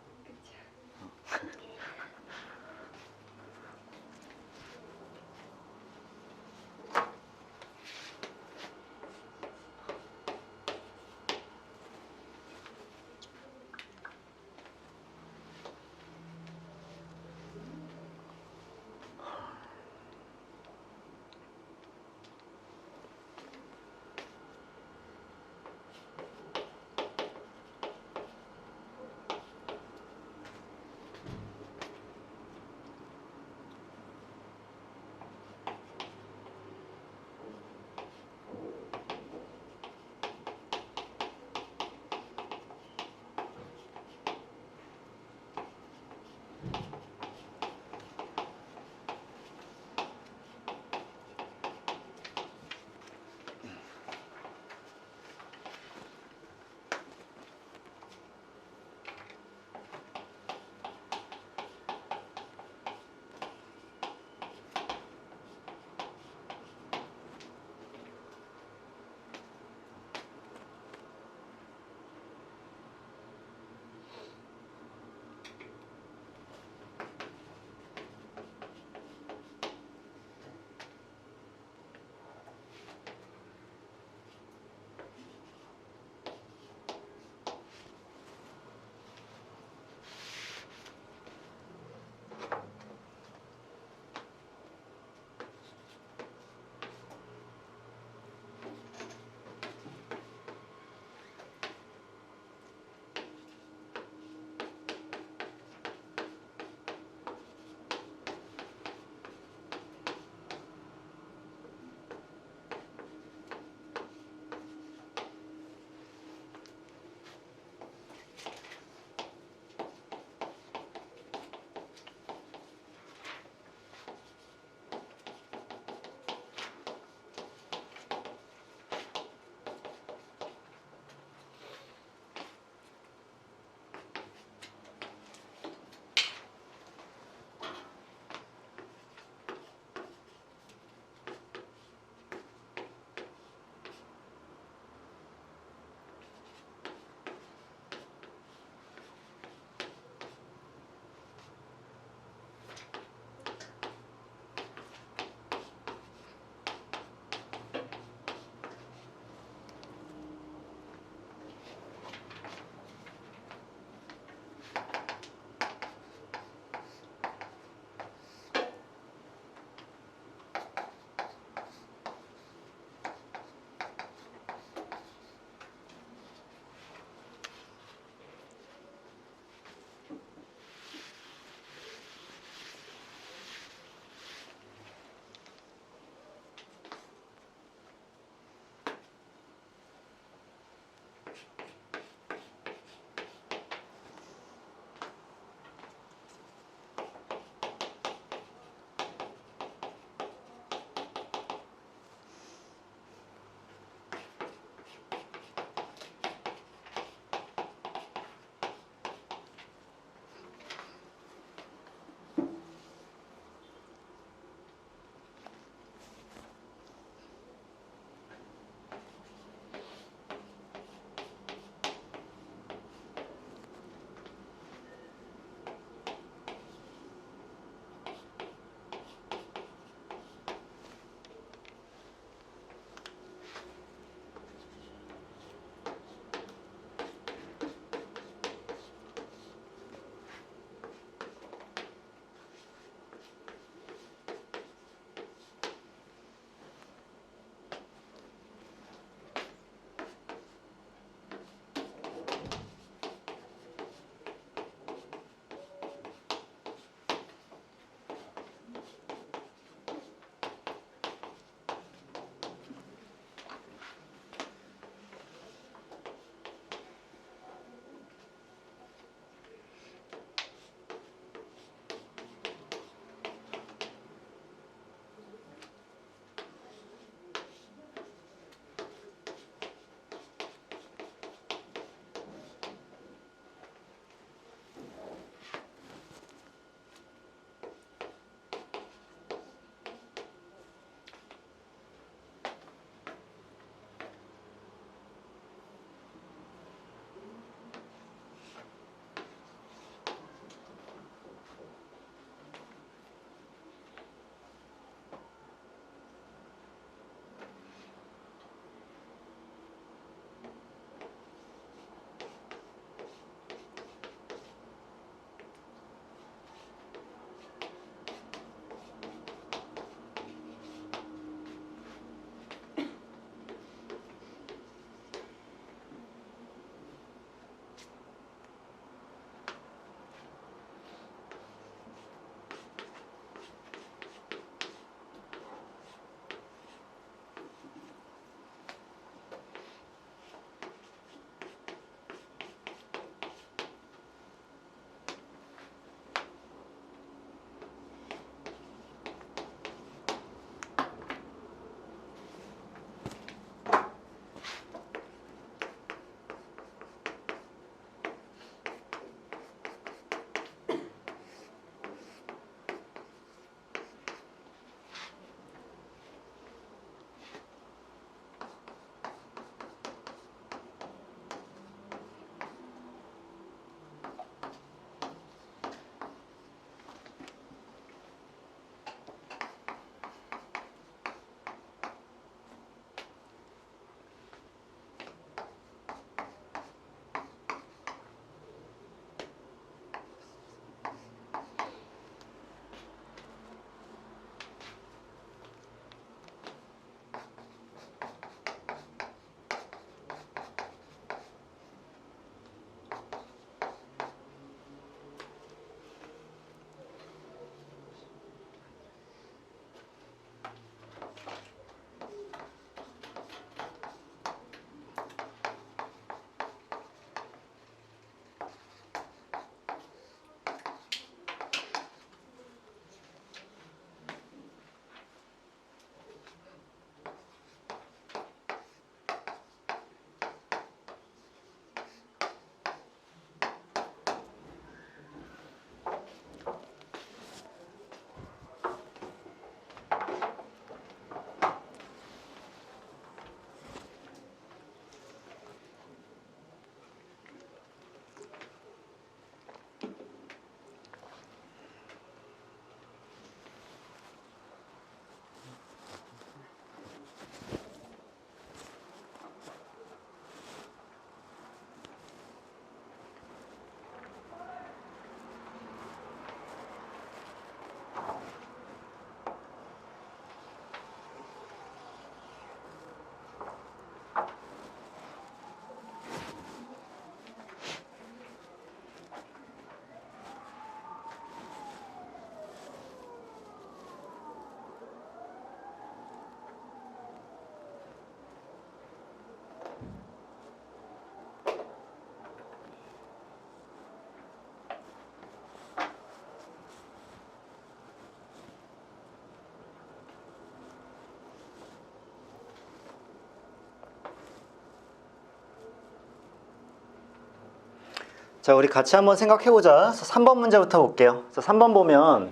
자, 우리 같이 한번 생각해보자. 3번 문제부터 볼게요. 3번 보면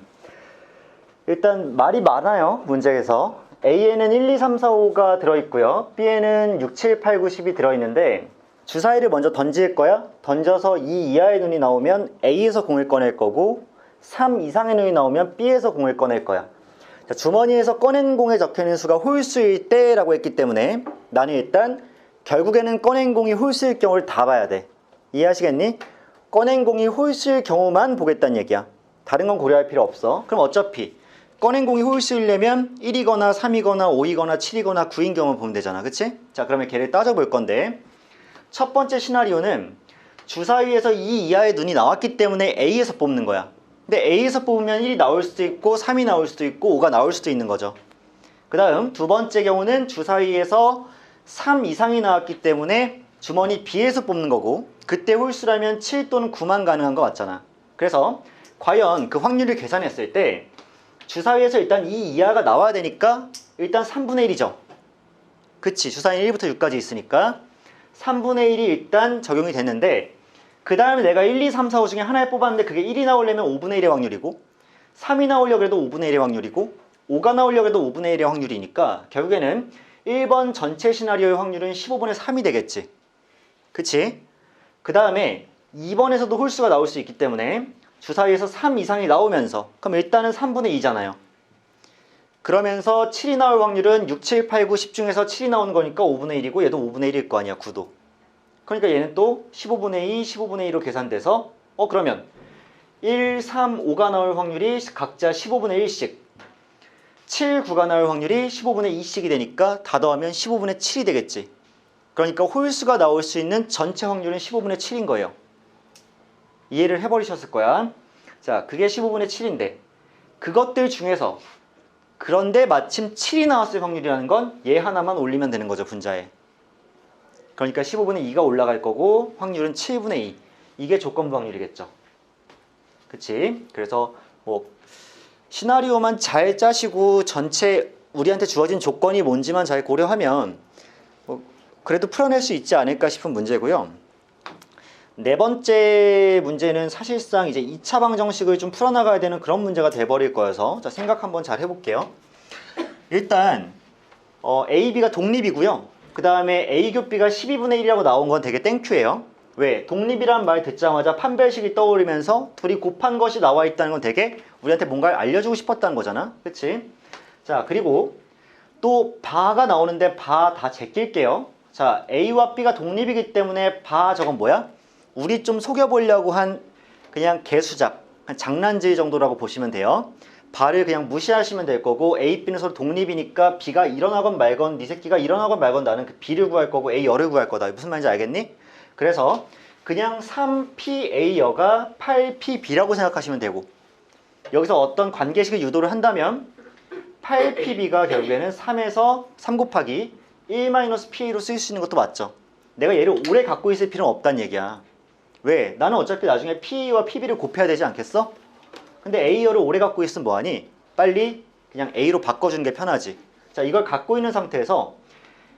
일단 말이 많아요. 문제에서 A에는 1, 2, 3, 4, 5가 들어있고요. B에는 6, 7, 8, 9, 10이 들어있는데 주사위를 먼저 던질 거야. 던져서 2 이하의 눈이 나오면 A에서 공을 꺼낼 거고 3 이상의 눈이 나오면 B에서 공을 꺼낼 거야. 자, 주머니에서 꺼낸 공에 적혀있는 수가 홀수일 때라고 했기 때문에 나는 일단 결국에는 꺼낸 공이 홀수일 경우를 다 봐야 돼. 이해하시겠니? 꺼낸 공이 홀수일 경우만 보겠다는 얘기야. 다른 건 고려할 필요 없어. 그럼 어차피 꺼낸 공이 홀수이려면 1이거나 3이거나 5이거나 7이거나 9인 경우만 보면 되잖아. 그치? 자, 그러면 걔를 따져볼 건데 첫 번째 시나리오는 주사위에서 2 이하의 눈이 나왔기 때문에 A에서 뽑는 거야. 근데 A에서 뽑으면 1이 나올 수도 있고 3이 나올 수도 있고 5가 나올 수도 있는 거죠. 그 다음 두 번째 경우는 주사위에서 3 이상이 나왔기 때문에 주머니 B에서 뽑는 거고 그때 홀수라면 7 또는 9만 가능한 거 맞잖아. 그래서 과연 그 확률을 계산했을 때 주사위에서 일단 2 이하가 나와야 되니까 일단 3분의 1이죠. 그치, 주사위는 1부터 6까지 있으니까 3분의 1이 일단 적용이 됐는데 그 다음에 내가 1, 2, 3, 4, 5 중에 하나를 뽑았는데 그게 1이 나오려면 5분의 1의 확률이고 3이 나오려고 해도 5분의 1의 확률이고 5가 나오려고 해도 5분의 1의 확률이니까 결국에는 1번 전체 시나리오의 확률은 15분의 3이 되겠지. 그치? 그 다음에 2번에서도 홀수가 나올 수 있기 때문에 주사위에서 3 이상이 나오면서 그럼 일단은 3분의 2잖아요. 그러면서 7이 나올 확률은 6, 7, 8, 9, 10 중에서 7이 나오는 거니까 5분의 1이고 얘도 5분의 1일 거 아니야. 9도. 그러니까 얘는 또 15분의 2, 15분의 2로 계산돼서 그러면 1, 3, 5가 나올 확률이 각자 15분의 1씩 7, 9가 나올 확률이 15분의 2씩이 되니까 다 더하면 15분의 7이 되겠지. 그러니까 홀수가 나올 수 있는 전체 확률은 15분의 7인 거예요. 이해를 해버리셨을 거야. 자, 그게 15분의 7인데 그것들 중에서 그런데 마침 7이 나왔을 확률이라는 건 얘 하나만 올리면 되는 거죠. 분자에. 그러니까 15분의 2가 올라갈 거고 확률은 7분의 2. 이게 조건부 확률이겠죠. 그치? 그래서 뭐 시나리오만 잘 짜시고 전체 우리한테 주어진 조건이 뭔지만 잘 고려하면 그래도 풀어낼 수 있지 않을까 싶은 문제고요. 네 번째 문제는 사실상 이제 2차 방정식을 좀 풀어나가야 되는 그런 문제가 돼버릴 거여서 자, 생각 한번 잘 해볼게요. 일단 A, B가 독립이고요. 그 다음에 A 교 B가 12분의 1이라고 나온 건 되게 땡큐예요. 왜? 독립이란 말 듣자마자 판별식이 떠오르면서 둘이 곱한 것이 나와 있다는 건 되게 우리한테 뭔가를 알려주고 싶었다는 거잖아. 그치? 자, 그리고 또 바가 나오는데 바 다 제낄게요. 자, A와 B가 독립이기 때문에 바 저건 뭐야? 우리 좀 속여보려고 한 그냥 개수작, 한 장난질 정도라고 보시면 돼요. 바를 그냥 무시하시면 될 거고 A, B는 서로 독립이니까 B가 일어나건 말건 네 새끼가 일어나건 말건 나는 그 B를 구할 거고 A여를 구할 거다. 무슨 말인지 알겠니? 그래서 그냥 3PA여가 8PB라고 생각하시면 되고 여기서 어떤 관계식을 유도를 한다면 8PB가 결국에는 3에서 3 곱하기 1-PA로 쓰일 수 있는 것도 맞죠. 내가 얘를 오래 갖고 있을 필요는 없다는 얘기야. 왜? 나는 어차피 나중에 PA와 PB를 곱해야 되지 않겠어? 근데 A열을 오래 갖고 있으면 뭐하니? 빨리 그냥 A로 바꿔주는 게 편하지. 자, 이걸 갖고 있는 상태에서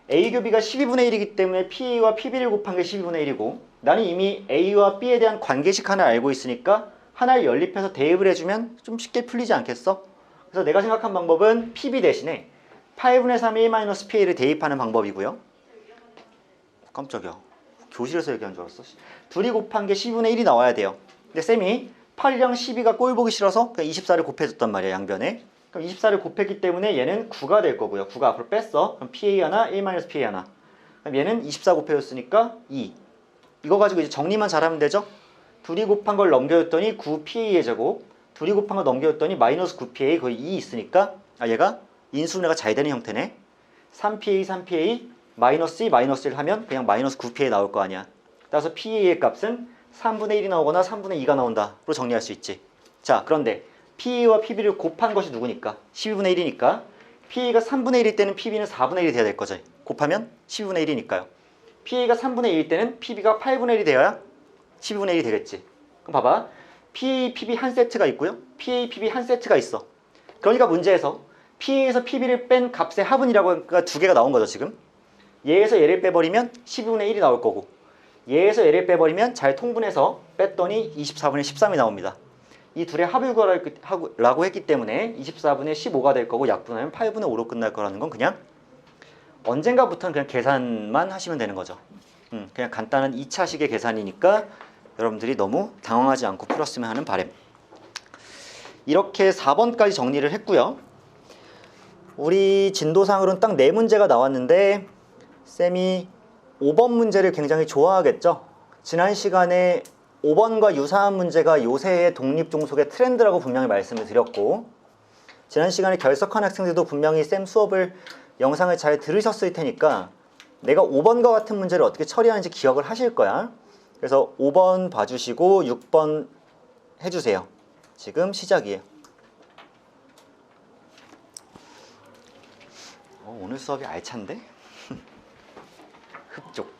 A 교 B가 12분의 1이기 때문에 PA와 PB를 곱한 게 12분의 1이고 나는 이미 A와 B에 대한 관계식 하나 알고 있으니까 하나를 연립해서 대입을 해주면 좀 쉽게 풀리지 않겠어? 그래서 내가 생각한 방법은 PB 대신에 8분의 3 1-PA를 대입하는 방법이고요. 깜짝이야. 교실에서 얘기한 줄 알았어. 둘이 곱한 게 12분의 1이 나와야 돼요. 근데 쌤이 8이랑 12가 꼴 보기 싫어서 그냥 24를 곱해줬단 말이야. 양변에. 그럼 24를 곱했기 때문에 얘는 9가 될 거고요. 9가 앞으로 뺐어. 그럼 PA 하나, 1-PA 하나. 그럼 얘는 24 곱해줬으니까 2. 이거 가지고 이제 정리만 잘하면 되죠? 둘이 곱한 걸 넘겨줬더니 9PA의 제곱. 둘이 곱한 걸 넘겨줬더니 마이너스 9PA 거의 2 있으니까 얘가 인수분해가 잘 되는 형태네. 3PA, 3PA, 마이너스 2, 마이너스 1 하면 그냥 마이너스 9PA 나올 거 아니야. 따라서 PA의 값은 3분의 1이 나오거나 3분의 2가 나온다로 정리할 수 있지. 자, 그런데 PA와 PB를 곱한 것이 누구니까? 12분의 1이니까 PA가 3분의 1일 때는 PB는 4분의 1이 돼야 될 거죠. 곱하면 12분의 1이니까요. PA가 3분의 1일 때는 PB가 8분의 1이 되어야 12분의 1이 되겠지. 그럼 봐봐. PA, PB 한 세트가 있고요. PA, PB 한 세트가 있어. 그러니까 문제에서 PA에서 PB를 뺀 값의 합은이라고 하니까 두 개가 나온 거죠, 지금. 얘에서 얘를 빼버리면 12분의 1이 나올 거고 얘에서 얘를 빼버리면 잘 통분해서 뺐더니 24분의 13이 나옵니다. 이 둘의 합을 구하라고 했기 때문에 24분의 15가 될 거고 약분하면 8분의 5로 끝날 거라는 건 그냥 언젠가부터는 그냥 계산만 하시면 되는 거죠. 그냥 간단한 2차식의 계산이니까 여러분들이 너무 당황하지 않고 풀었으면 하는 바람. 이렇게 4번까지 정리를 했고요. 우리 진도상으로는 딱 4문제가 나왔는데 쌤이 5번 문제를 굉장히 좋아하겠죠. 지난 시간에 5번과 유사한 문제가 요새의 독립종속의 트렌드라고 분명히 말씀을 드렸고, 지난 시간에 결석한 학생들도 분명히 쌤 수업을 영상을 잘 들으셨을 테니까 내가 5번과 같은 문제를 어떻게 처리하는지 기억을 하실 거야. 그래서 5번 봐주시고 6번 해주세요. 지금 시작이에요. 오늘 수업이 알찬데? 흡족.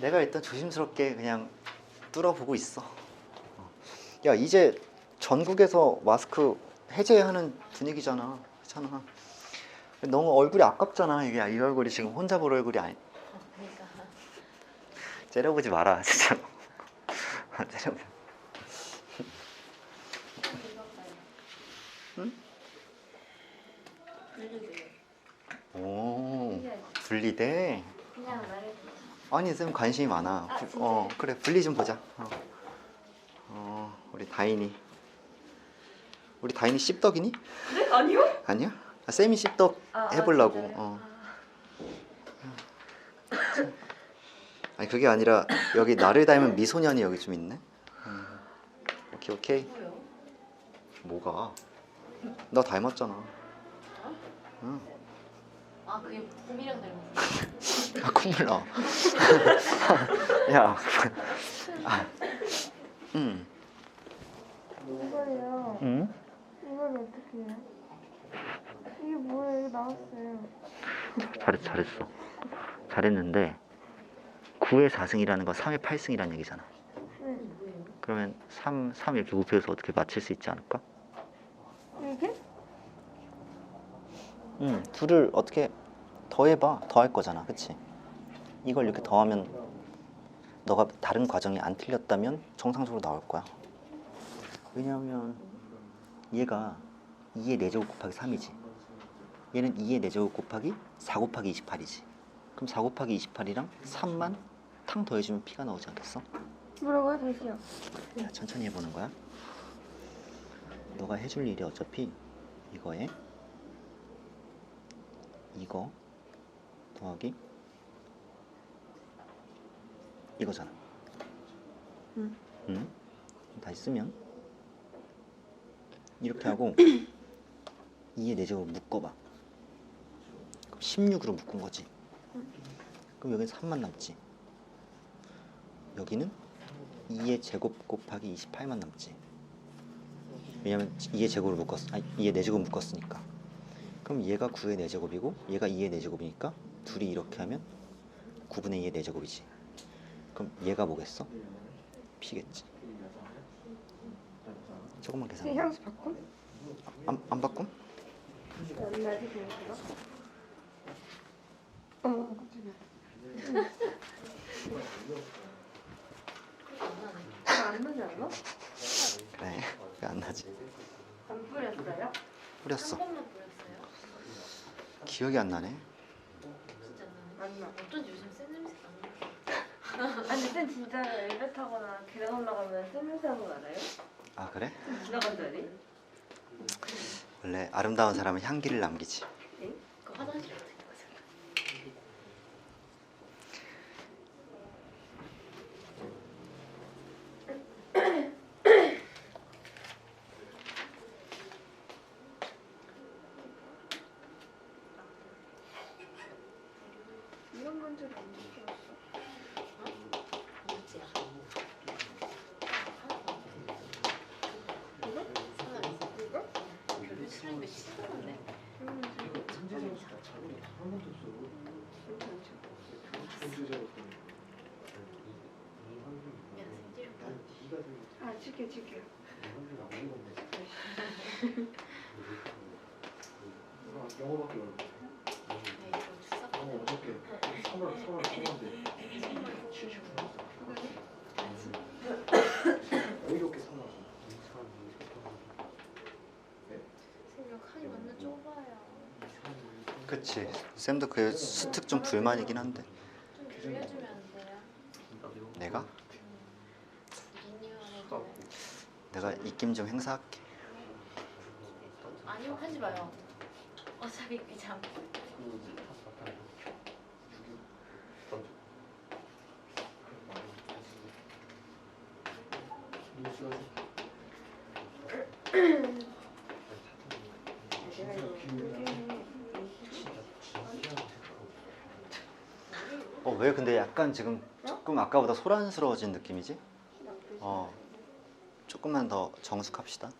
내가 일단 조심스럽게 그냥 뚫어보고 있어. 야, 이제 전국에서 마스크 해제하는 분위기잖아. 그렇잖아. 너무 얼굴이 아깝잖아. 이게 이 얼굴이 지금 혼자 볼 얼굴이 아니. 그러니까. 째려보지 마라, 진짜. 째려보지. 응? 오, 분리돼. 그냥 말해. 아니, 쌤 관심이 많아. 그래, 분리 좀 보자. 우리 다인이. 우리 다인이 씹덕이니? 네? 아니요? 아니야? 쌤이 씹덕 해보려고. 아니, 그게 아니라 여기 나를 닮은 미소년이 여기 좀 있네. 오케이. 뭐요? 뭐가? 너 닮았잖아. 응. 아, 그게 봄이랑 닮았어. 아, 콧물 나. 야. 이거요. 응? 이걸 어떻게 해요? 이게 뭐예요? 이거 나왔어요. 잘했어. 잘했는데 9의 4승이라는 건 3의 8승이라는 얘기잖아. 네. 그러면 3 이렇게 곱해서 어떻게 맞힐 수 있지 않을까? 이게? 둘을 어떻게 더해봐. 더할 거잖아. 그치? 이걸 이렇게 더하면 너가 다른 과정이 안 틀렸다면 정상적으로 나올 거야. 왜냐하면 얘가 2의 4제곱 곱하기 3이지. 얘는 2의 4제곱 곱하기 4 곱하기 28이지. 그럼 4 곱하기 28이랑 3만 탕 더해주면 P가 나오지 않겠어? 뭐라고요? 다시요. 자, 천천히 해보는 거야. 너가 해줄 일이 어차피 이거에 이거 더하기 이거잖아. 응? 다시 쓰면 이렇게 하고 2의 4제곱 묶어봐. 그럼 16으로 묶은 거지. 그럼 여기는 3만 남지. 여기는 2의 제곱 곱하기 28만 남지. 왜냐면 2의 제곱을 묶었어. 아니, 2의 4제곱 묶었으니까. 그럼 얘가 9의 4제곱이고 얘가 2의 4제곱이니까 둘이 이렇게 하면 9분의 2의 4제곱이지. 그럼 얘가 뭐겠어? P겠지. 조금만 계산해. 향수 바꿈? 안 바꿈? 날씨 보여주나? 안 나지 않나? 그래. 왜 안 나지? 안 뿌렸어요? 뿌렸어. 한 번만 뿌렸어요? 기억이 안 나네. 진짜 안 나. 어쩐지 요즘 센 냄새가 안 나. 아니 쌤 진짜 엘베 타거나 계단 올라가면 쌤 냄새 나는 거 알아요? 아, 그래? 지나간 자리? 원래 아름다운 사람은 향기를 남기지. 그 화장실 어떻게 가세요? 이런 문제를 안 풀었어. 뭐지? 하나도 안 돼. 이거? 하나 있어. 야, 쌤 아, 줄게. 영어밖에 모르고 네, 이거 주사 영어 어저께 3월 초반인데 어이롭게 사나서 쌤 이거 칸이 완전 좁아요. 그치. 쌤도 그 수특 좀 불만이긴 한데. 좀 줄여주면 안 돼요? 내가? 리뉴얼해줘요. 내가 입김 좀 행사할게. 아니요, 하지 마요. 어차피 귀찮고. 왜 근데 약간 지금 조금 아까보다 소란스러워진 느낌이지? 조금만 더 정숙합시다.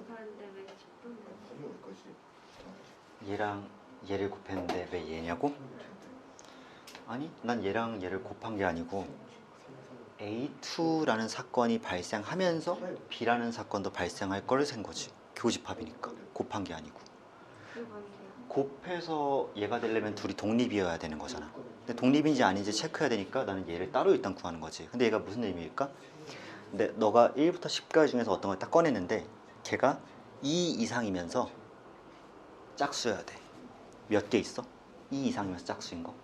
사는데 왜 10분 되지? 이거 어디까지? 얘랑 얘를 곱했는데 왜 얘냐고? 아니, 난 얘랑 얘를 곱한 게 아니고 A2라는 사건이 발생하면서 B라는 사건도 발생할 거를 센 거지. 교집합이니까. 곱한 게 아니고. 그리고 안 돼요. 곱해서 얘가 되려면 둘이 독립이어야 되는 거잖아. 근데 독립인지 아닌지 체크해야 되니까 나는 얘를 따로 일단 구하는 거지. 근데 얘가 무슨 의미일까? 근데 너가 1부터 10까지 중에서 어떤 걸 딱 꺼냈는데 걔가 2 이상이면서 짝수여야 돼. 몇 개 있어? 2 이상이면서 짝수인 거?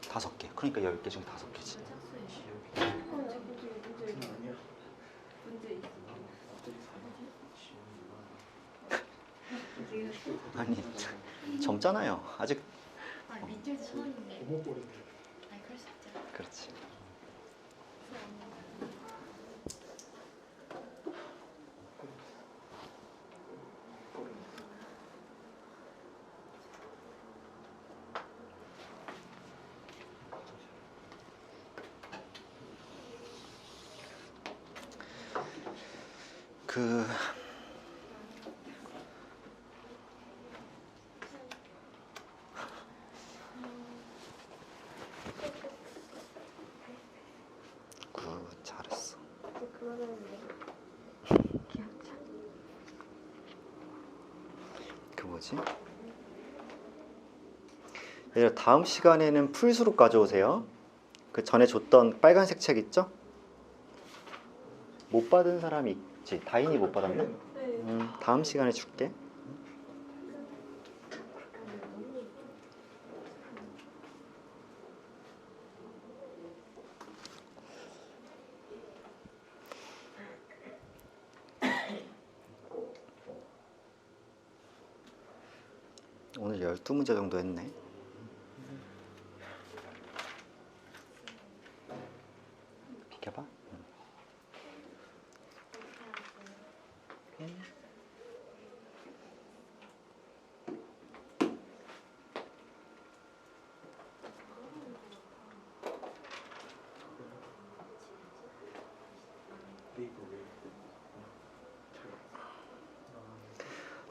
5개. 그러니까 10개 중에 5개지. 아니야. 문제 있어. 아니 젊잖아요. 아직. 아 밑줄도 처음인데. 고목버린데. 아니 그럴 수 있죠. 그렇지. 그 잘했어. 그러는데 기억자. 그 뭐지? 얘들아, 다음 시간에는 풀수록 가져오세요. 그 전에 줬던 빨간색 책 있죠? 못 받은 사람이 있지. 다인이 못 받았나? 네. 다음 시간에 줄게. 오늘 12문제 정도 했네. 비켜봐.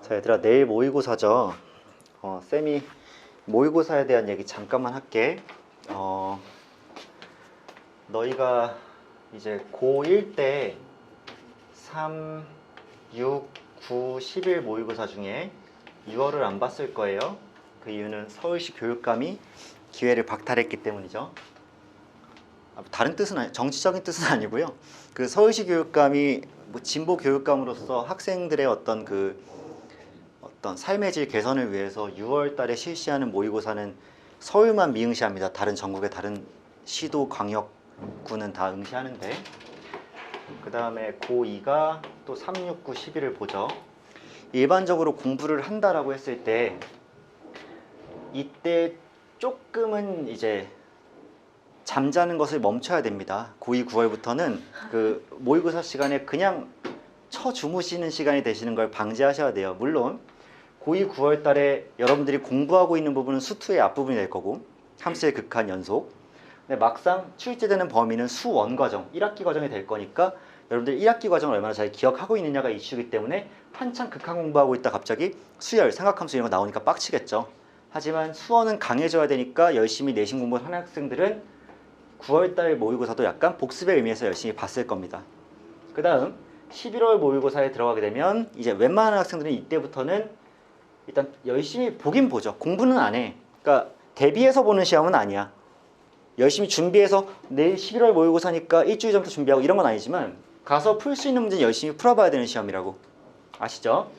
자, 얘들아, 내일 모의고사죠. 쌤이 모의고사에 대한 얘기 잠깐만 할게. 너희가 이제 고1 때 3, 6, 9, 11 모의고사 중에 6월을 안 봤을 거예요. 그 이유는 서울시 교육감이 기회를 박탈했기 때문이죠. 다른 뜻은 정치적인 뜻은 아니고요. 그 서울시 교육감이 뭐 진보 교육감으로서 학생들의 어떤 삶의 질 개선을 위해서 6월 달에 실시하는 모의고사는 서울만 미응시합니다. 다른 전국의 다른 시도 광역구는 다 응시하는데, 그 다음에 고2가 또 3, 6, 9, 11을 보죠. 일반적으로 공부를 한다라고 했을 때 이때 조금은 이제 잠자는 것을 멈춰야 됩니다. 고2, 9월부터는 그 모의고사 시간에 그냥 쳐주무시는 시간이 되시는 걸 방지하셔야 돼요. 물론 고2, 9월 달에 여러분들이 공부하고 있는 부분은 수투의 앞부분이 될 거고 함수의 극한 연속. 근데 막상 출제되는 범위는 수원 과정, 1학기 과정이 될 거니까 여러분들 1학기 과정을 얼마나 잘 기억하고 있느냐가 이슈이기 때문에 한창 극한 공부하고 있다 갑자기 수열, 삼각함수 이런 거 나오니까 빡치겠죠. 하지만 수원은 강해져야 되니까 열심히 내신 공부하는 학생들은 9월달 모의고사도 약간 복습의 의미에서 열심히 봤을 겁니다. 그 다음 11월 모의고사에 들어가게 되면 이제 웬만한 학생들은 이때부터는 일단 열심히 보긴 보죠. 공부는 안 해. 그러니까 대비해서 보는 시험은 아니야. 열심히 준비해서 내일 11월 모의고사니까 일주일 전부터 준비하고 이런 건 아니지만 가서 풀 수 있는 문제는 열심히 풀어봐야 되는 시험이라고. 아시죠?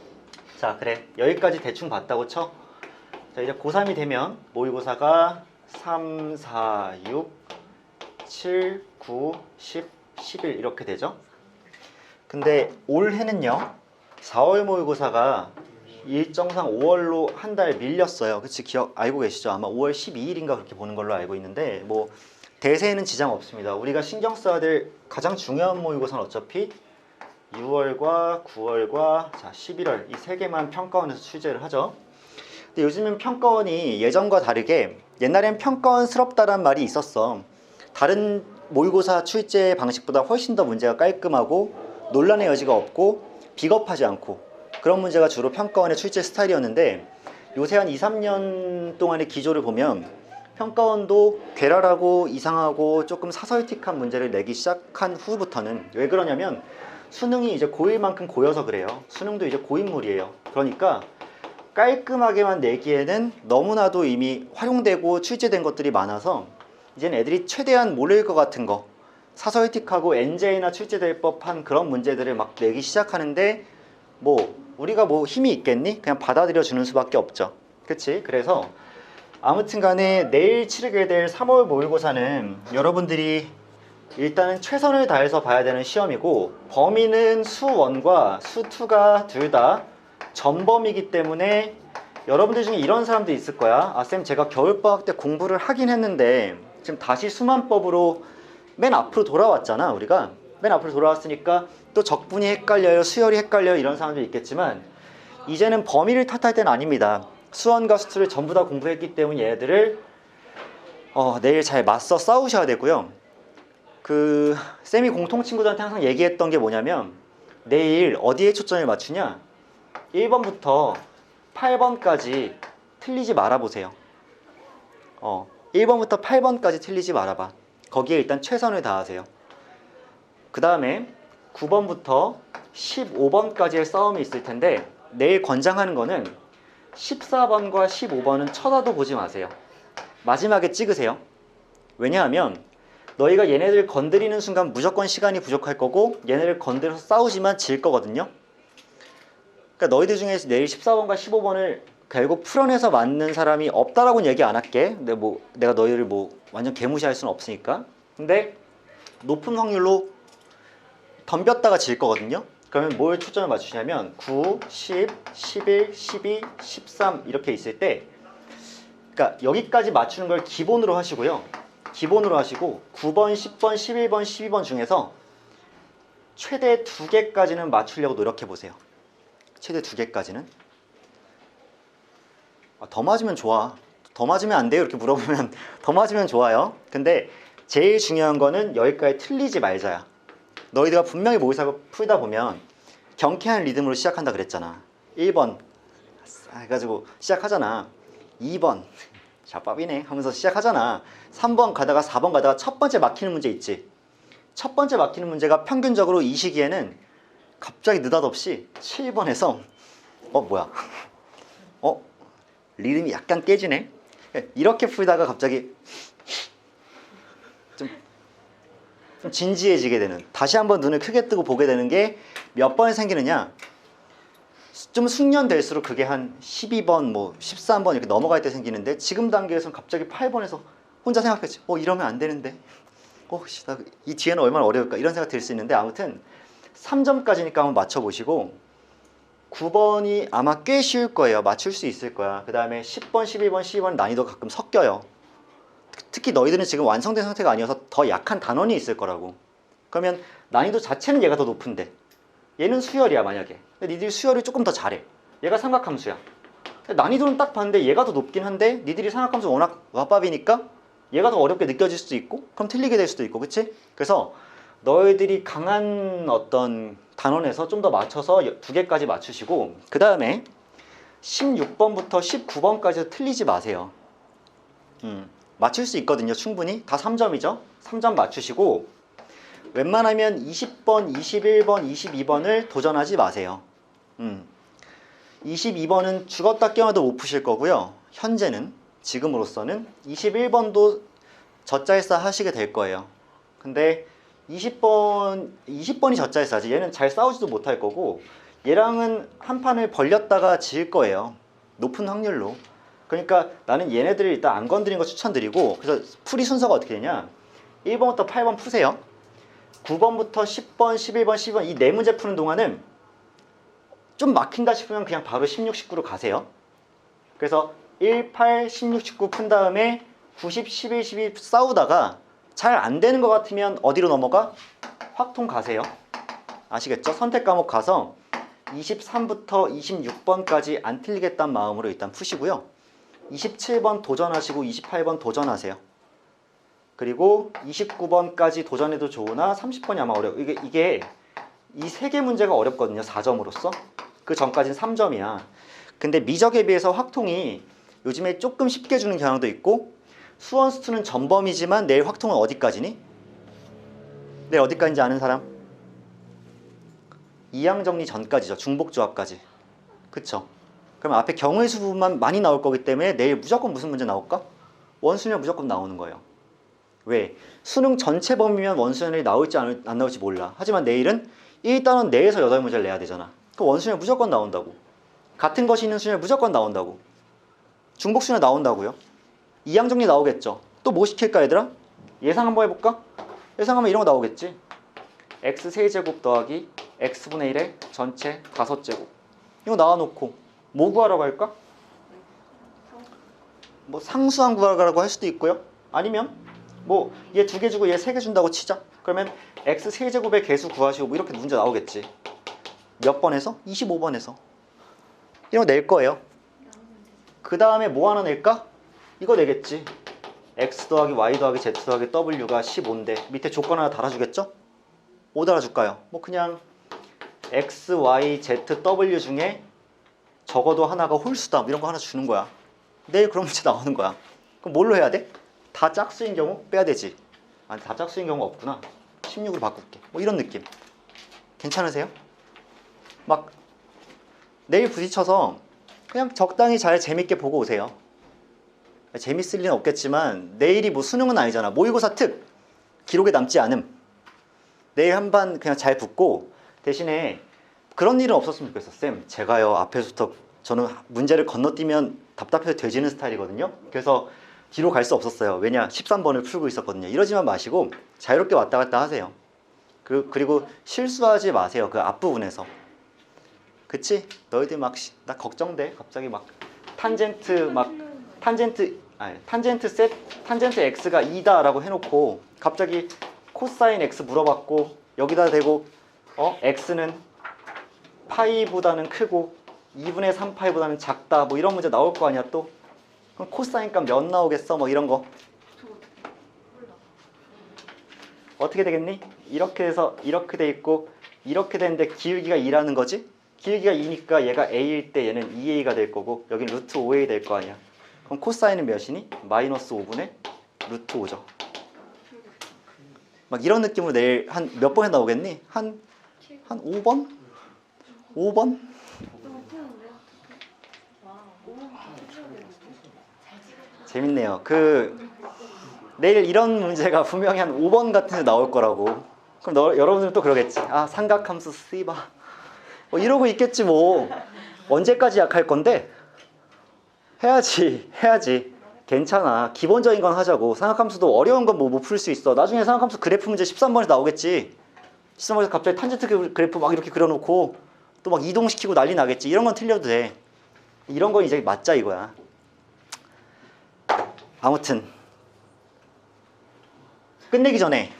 자, 그래. 여기까지 대충 봤다고 쳐. 자, 이제 고3이 되면 모의고사가 3, 4, 6, 7, 9, 10, 11 이렇게 되죠. 근데 올해는요 4월 모의고사가 일정상 5월로 한 달 밀렸어요. 그치? 알고 계시죠? 아마 5월 12일인가 그렇게 보는 걸로 알고 있는데 뭐 대세에는 지장 없습니다. 우리가 신경 써야 될 가장 중요한 모의고사는 어차피 6월과 9월과 자 11월 이 세 개만 평가원에서 출제를 하죠. 근데 요즘은 평가원이 예전과 다르게 옛날엔 평가원스럽다란 말이 있었어. 다른 모의고사 출제 방식보다 훨씬 더 문제가 깔끔하고 논란의 여지가 없고 비겁하지 않고 그런 문제가 주로 평가원의 출제 스타일이었는데 요새 한 2, 3년 동안의 기조를 보면 평가원도 괴랄하고 이상하고 조금 사설틱한 문제를 내기 시작한 후부터는 왜 그러냐면 수능이 이제 고1만큼 고여서 그래요. 수능도 이제 고인물이에요. 그러니까 깔끔하게만 내기에는 너무나도 이미 활용되고 출제된 것들이 많아서 이제는 애들이 최대한 모를 것 같은 거 사설틱하고 NJ나 출제될 법한 그런 문제들을 막 내기 시작하는데 뭐 우리가 뭐 힘이 있겠니? 그냥 받아들여 주는 수밖에 없죠. 그치? 그래서 아무튼 간에 내일 치르게 될 3월 모의고사는 여러분들이 일단은 최선을 다해서 봐야 되는 시험이고 범위는 수1과 수2가 둘 다 전범이기 때문에 여러분들 중에 이런 사람도 있을 거야. 아, 쌤 제가 겨울방학 때 공부를 하긴 했는데 지금 다시 수만법으로 맨 앞으로 돌아왔잖아. 우리가 맨 앞으로 돌아왔으니까 또 적분이 헷갈려요, 수열이 헷갈려요 이런 사람도 있겠지만 이제는 범위를 탓할 때는 아닙니다. 수원과 수투를 전부 다 공부했기 때문에 얘들을 내일 잘 맞서 싸우셔야 되고요. 그 쌤이 공통 친구들한테 항상 얘기했던 게 뭐냐면 내일 어디에 초점을 맞추냐 1번부터 8번까지 틀리지 말아보세요. 1번부터 8번까지 틀리지 말아봐. 거기에 일단 최선을 다하세요. 그 다음에 9번부터 15번까지의 싸움이 있을 텐데 내일 권장하는 거는 14번과 15번은 쳐다도 보지 마세요. 마지막에 찍으세요. 왜냐하면 너희가 얘네들 건드리는 순간 무조건 시간이 부족할 거고 얘네를 건드려서 싸우지만 질 거거든요. 그러니까 너희들 중에서 내일 14번과 15번을 결국 풀어내서 맞는 사람이 없다라고는 얘기 안 할게. 근데 뭐 내가 너희를 뭐 완전 개무시할 수는 없으니까. 근데 높은 확률로 덤볐다가 질 거거든요. 그러면 뭘 초점을 맞추냐면 9, 10, 11, 12, 13 이렇게 있을 때 그러니까 여기까지 맞추는 걸 기본으로 하시고요. 기본으로 하시고 9번, 10번, 11번, 12번 중에서 최대 2개까지는 맞추려고 노력해 보세요. 최대 2개까지는. 더 맞으면 좋아. 더 맞으면 안 돼요? 이렇게 물어보면 더 맞으면 좋아요. 근데 제일 중요한 거는 여기까지 틀리지 말자야. 너희들가 분명히 모의사고 풀다 보면 경쾌한 리듬으로 시작한다 그랬잖아. 1번 해가지고 시작하잖아. 2번 샤밥이네 하면서 시작하잖아. 3번 가다가 4번 가다가 첫 번째 막히는 문제 있지. 첫 번째 막히는 문제가 평균적으로 이 시기에는 갑자기 느닷없이 7번에서 뭐야 리듬이 약간 깨지네. 이렇게 풀다가 갑자기 좀 진지해지게 되는, 다시 한번 눈을 크게 뜨고 보게 되는 게 몇 번에 생기느냐, 좀 숙련될수록 그게 한 12번 뭐 13번 이렇게 넘어갈 때 생기는데 지금 단계에서는 갑자기 8번에서 혼자 생각했지. 이러면 안 되는데 이 뒤에는 얼마나 어려울까 이런 생각 들 수 있는데 아무튼 3점까지니까 한번 맞춰보시고 9번이 아마 꽤 쉬울 거예요. 맞출 수 있을 거야. 그 다음에 10번, 11번, 12번 난이도가 가끔 섞여요. 특히 너희들은 지금 완성된 상태가 아니어서 더 약한 단원이 있을 거라고. 그러면 난이도 자체는 얘가 더 높은데 얘는 수열이야 만약에. 근데 니들이 수열을 조금 더 잘해. 얘가 삼각함수야. 난이도는 딱 봤는데 얘가 더 높긴 한데 니들이 삼각함수 워낙 와밥이니까 얘가 더 어렵게 느껴질 수도 있고 그럼 틀리게 될 수도 있고, 그치? 그래서 너희들이 강한 어떤 단원에서 좀 더 맞춰서 2개까지 맞추시고 그 다음에 16번부터 19번까지 틀리지 마세요. 맞출 수 있거든요. 충분히. 다 3점이죠. 3점 맞추시고 웬만하면 20번, 21번, 22번을 도전하지 마세요. 22번은 죽었다 깨어나도 못 푸실 거고요. 현재는, 지금으로서는 21번도 젖잘싸 하시게 될 거예요. 근데 20번이 젖잘싸지. 얘는 잘 싸우지도 못할 거고 얘랑은 한 판을 벌렸다가 질 거예요. 높은 확률로. 그러니까 나는 얘네들을 일단 안 건드리는 거 추천드리고, 그래서 풀이 순서가 어떻게 되냐, 1번부터 8번 푸세요. 9번부터 10번, 11번, 12번 이 4문제 푸는 동안은 좀 막힌다 싶으면 그냥 바로 16, 19로 가세요. 그래서 1, 8, 16, 19 푼 다음에 90, 11, 12 싸우다가 잘 안 되는 것 같으면 어디로 넘어가? 확통 가세요. 아시겠죠? 선택 과목 가서 23부터 26번까지 안 틀리겠다는 마음으로 일단 푸시고요. 27번 도전하시고 28번 도전하세요. 그리고 29번까지 도전해도 좋으나 30번이 아마 어려워. 이게 이 3개 문제가 어렵거든요. 4점으로서. 그 전까지는 3점이야. 근데 미적에 비해서 확통이 요즘에 조금 쉽게 주는 경향도 있고 수원수투는 전범이지만 내일 확통은 어디까지니? 내일 어디까지인지 아는 사람? 이항정리 전까지죠. 중복조합까지. 그쵸? 그럼 앞에 경우의 수 부분만 많이 나올 거기 때문에 내일 무조건 무슨 문제 나올까? 원수면 무조건 나오는 거예요. 왜? 수능 전체 범위면 원수면이 나올지 안 나올지 몰라. 하지만 내일은 1단원 내에서 8문제를 내야 되잖아. 그 원수면 무조건 나온다고. 같은 것이 있는 수면 무조건 나온다고. 중복수면 나온다고요. 이항정리 나오겠죠. 또 뭐 시킬까 얘들아? 예상 한번 해볼까? 예상하면 이런 거 나오겠지. x 세제곱 더하기 x분의 1의 전체 5제곱. 이거 나와놓고 뭐 구하라고 할까? 뭐 상수항 구하라고 할 수도 있고요. 아니면 뭐 얘 2개 주고 얘 3개 준다고 치자. 그러면 x 세제곱의 개수 구하시고 뭐 이렇게 문제 나오겠지. 몇 번에서? 25번에서. 이런 거 낼 거예요. 그 다음에 뭐 하나 낼까? 이거 내겠지. x 더하기 y 더하기 z 더하기 w가 15인데 밑에 조건 하나 달아주겠죠? 뭐 달아줄까요? 뭐 그냥 x, y, z, w 중에 적어도 하나가 홀수다 뭐 이런 거 하나 주는 거야. 내일 그런 문제 나오는 거야. 그럼 뭘로 해야 돼? 다 짝수인 경우 빼야 되지. 아니 다 짝수인 경우가 없구나. 16으로 바꿀게. 뭐 이런 느낌. 괜찮으세요? 막 내일 부딪혀서 그냥 적당히 잘 재밌게 보고 오세요. 재밌을 리는 없겠지만 내일이 뭐 수능은 아니잖아. 모의고사 특 기록에 남지 않음. 내일 한 반 그냥 잘 붙고 대신에 그런 일은 없었으면 좋겠어. 쌤 제가요 앞에서부터 저는 문제를 건너뛰면 답답해서 되지는 스타일이거든요. 그래서 뒤로 갈 수 없었어요. 왜냐 13번을 풀고 있었거든요. 이러지만 마시고 자유롭게 왔다 갔다 하세요. 그리고 실수하지 마세요. 그 앞부분에서. 그치? 너희들 막 나 걱정돼. 갑자기 막 탄젠트 x가 2다라고 해놓고 갑자기 코사인 x 물어봤고 여기다 대고 x는 파이보다는 크고 2분의 3 파이보다는 작다 뭐 이런 문제 나올 거 아니야 또. 그럼 코사인 값 몇 나오겠어 뭐 이런 거. 어떻게 되겠니? 이렇게 해서 이렇게 돼 있고 이렇게 되는데 기울기가 2라는 거지? 기울기가 2니까 얘가 a일 때 얘는 2a가 될 거고 여긴 루트 5a 될 거 아니야. 그럼 코사인은 몇이니? 마이너스 5분의 루트 5죠. 막 이런 느낌으로 내일 한 몇 번에 나오겠니? 한 5번? 5번? 재밌네요. 내일 이런 문제가 분명히 한 5번 같은 데 나올 거라고. 그럼 여러분들은 또 그러겠지. 아 삼각함수 쓰이봐. 뭐 이러고 있겠지 뭐. 언제까지 약할 건데? 해야지. 괜찮아. 기본적인 건 하자고. 삼각함수도 어려운 건 뭐 풀 수 있어. 나중에 삼각함수 그래프 문제 13번에서 나오겠지. 13번에서 갑자기 탄젠트 그래프 막 이렇게 그려놓고 또 막 이동시키고 난리 나겠지. 이런 건 틀려도 돼. 이런 건 이제 맞자 이거야. 아무튼 끝내기 전에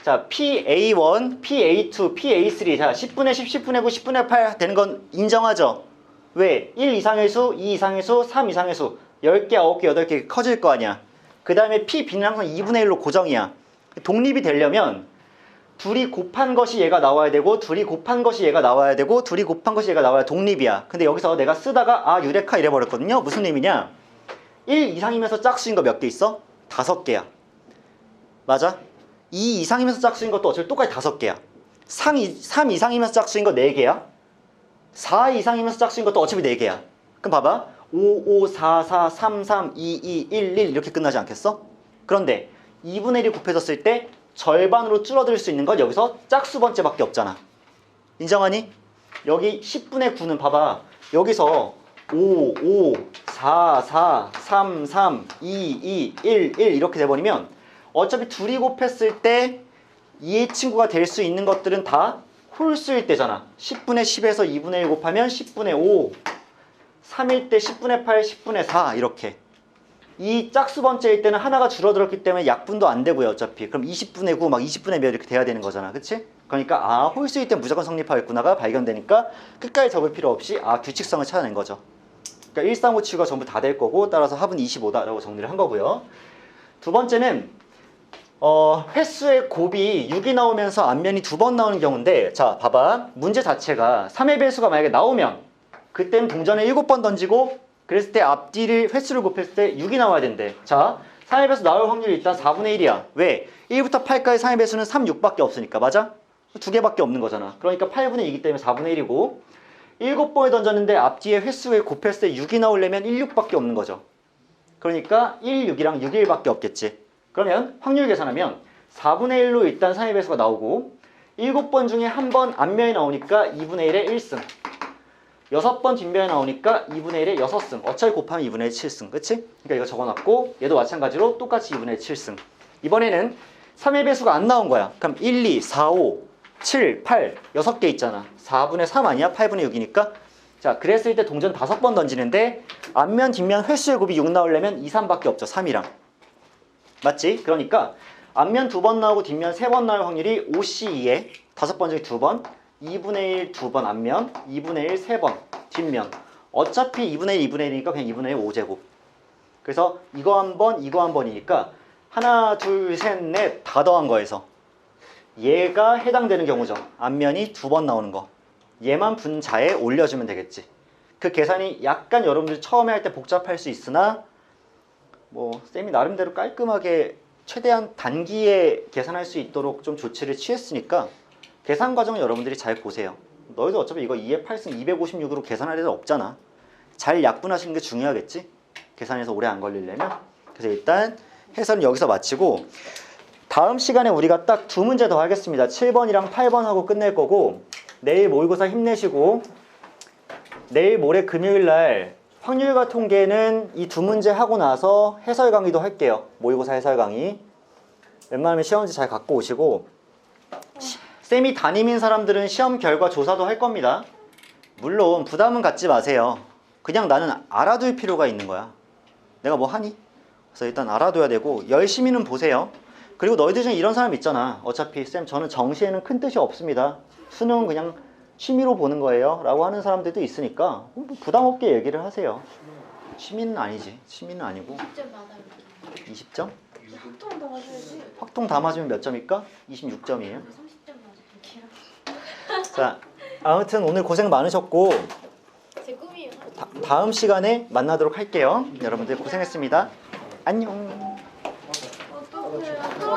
자 PA1, PA2, PA3 자 10분의 10, 10분의 9, 10분의 8 되는 건 인정하죠? 왜? 1 이상의 수, 2 이상의 수, 3 이상의 수 10개, 9개, 8개 커질 거 아니야. 그 다음에 Pb는 항상 2분의 1로 고정이야. 독립이 되려면 둘이 곱한 것이 얘가 나와야 되고 둘이 곱한 것이 얘가 나와야 되고 둘이 곱한 것이 얘가 나와야 독립이야. 근데 여기서 내가 쓰다가 유레카 이래버렸거든요. 무슨 의미냐? 1 이상이면서 짝수인 거 몇 개 있어? 5개야. 맞아? 2 이상이면서 짝수인 것도 어차피 똑같이 5개야. 3 이상이면서 짝수인 거 4개야. 4 이상이면서 짝수인 것도 어차피 4개야. 그럼 봐봐. 5, 5, 4, 4, 3, 3, 2, 2, 1, 1 이렇게 끝나지 않겠어? 그런데 2분의 1이 곱해졌을 때 절반으로 줄어들 수 있는 건 여기서 짝수 번째밖에 없잖아. 인정하니? 여기 10분의 9는 봐봐. 여기서 5, 5, 4, 4, 3, 3, 2, 2, 1, 1 이렇게 돼버리면 어차피 둘이 곱했을 때 이 친구가 될 수 있는 것들은 다 홀수일 때잖아. 10분의 10에서 2분의 1 곱하면 10분의 5 3일 때 10분의 8, 10분의 4 이렇게. 이 짝수 번째일 때는 하나가 줄어들었기 때문에 약분도 안 되고요 어차피. 그럼 20분의 9, 막 20분의 몇 이렇게 돼야 되는 거잖아. 그치? 그러니까 홀수일 때 무조건 성립하겠구나가 발견되니까 끝까지 적을 필요 없이 규칙성을 찾아낸 거죠. 그러니까 1, 3, 5 치유가 전부 다 될 거고 따라서 합은 25다라고 정리를 한 거고요. 두 번째는 횟수의 곱이 6이 나오면서 앞면이 2번 나오는 경우인데, 자 봐봐, 문제 자체가 3의 배수가 만약에 나오면 그때는 동전을 7번 던지고 그랬을 때 앞뒤를 횟수를 곱했을 때 6이 나와야 된대. 자 3의 배수 나올 확률이 일단 4분의 1이야. 왜? 1부터 8까지 3의 배수는 3, 6밖에 없으니까. 맞아? 2개밖에 없는 거잖아. 그러니까 8분의 2이기 때문에 4분의 1이고, 7번에 던졌는데 앞뒤에 횟수에 곱했을 때 6이 나오려면 1, 6밖에 없는 거죠. 그러니까 1, 6이랑 6, 1밖에 없겠지. 그러면 확률 계산하면 4분의 1로 일단 3의 배수가 나오고, 7번 중에 한 번 앞면이 나오니까 2분의 1의 1승, 6번 뒷면이 나오니까 2분의 1의 6승, 어차피 곱하면 2분의 1 7승. 그치? 그러니까 이거 적어놨고, 얘도 마찬가지로 똑같이 2분의 1 7승. 이번에는 3의 배수가 안 나온 거야. 그럼 1, 2, 4, 5, 7, 8, 6개 있잖아. 4분의 3 아니야? 8분의 6이니까. 자, 그랬을 때 동전 5번 던지는데 앞면 뒷면 횟수의 곱이 6 나오려면 2, 3밖에 없죠. 3이랑. 맞지? 그러니까 앞면 2번 나오고 뒷면 3번 나올 확률이 5C2에 5번 중에 2번, 2분의 1 2번 앞면, 2분의 1 3번 뒷면. 어차피 2분의 1 2분의 1이니까 그냥 2분의 1 5제곱. 그래서 이거 한 번, 이거 한 번이니까 하나, 둘, 셋, 넷 다 더한 거에서 얘가 해당되는 경우죠. 앞면이 2번 나오는 거. 얘만 분자에 올려주면 되겠지. 그 계산이 약간 여러분들 처음에 할 때 복잡할 수 있으나 뭐 쌤이 나름대로 깔끔하게 최대한 단기에 계산할 수 있도록 좀 조치를 취했으니까 계산 과정을 여러분들이 잘 보세요. 너희도 어차피 이거 2의 8승 256으로 계산할 일은 없잖아. 잘 약분하시는 게 중요하겠지? 계산해서 오래 안 걸리려면. 그래서 일단 해설은 여기서 마치고 다음 시간에 우리가 딱 2문제 더 하겠습니다. 7번이랑 8번 하고 끝낼 거고, 내일 모의고사 힘내시고 내일 모레 금요일날 확률과 통계는 이 2문제 하고 나서 해설 강의도 할게요. 모의고사 해설 강의. 웬만하면 시험지 잘 갖고 오시고, 쌤이 담임인 사람들은 시험 결과 조사도 할 겁니다. 물론 부담은 갖지 마세요. 그냥 나는 알아둘 필요가 있는 거야. 내가 뭐 하니? 그래서 일단 알아둬야 되고 열심히는 보세요. 그리고 너희들 중에 이런 사람 있잖아. 어차피 쌤 저는 정시에는 큰 뜻이 없습니다. 수능은 그냥 취미로 보는 거예요 라고 하는 사람들도 있으니까 뭐 부담 없게 얘기를 하세요. 취미는 아니지. 취미는 아니고 10점 맞아요. 20점? 보통 더 맞아야지. 확통 다 맞으면 몇 점일까? 26점이에요. 30점 맞을게요. 자, 아무튼 오늘 고생 많으셨고 제 꿈이에요. 다음 시간에 만나도록 할게요. 여러분들 고생했습니다. 안녕.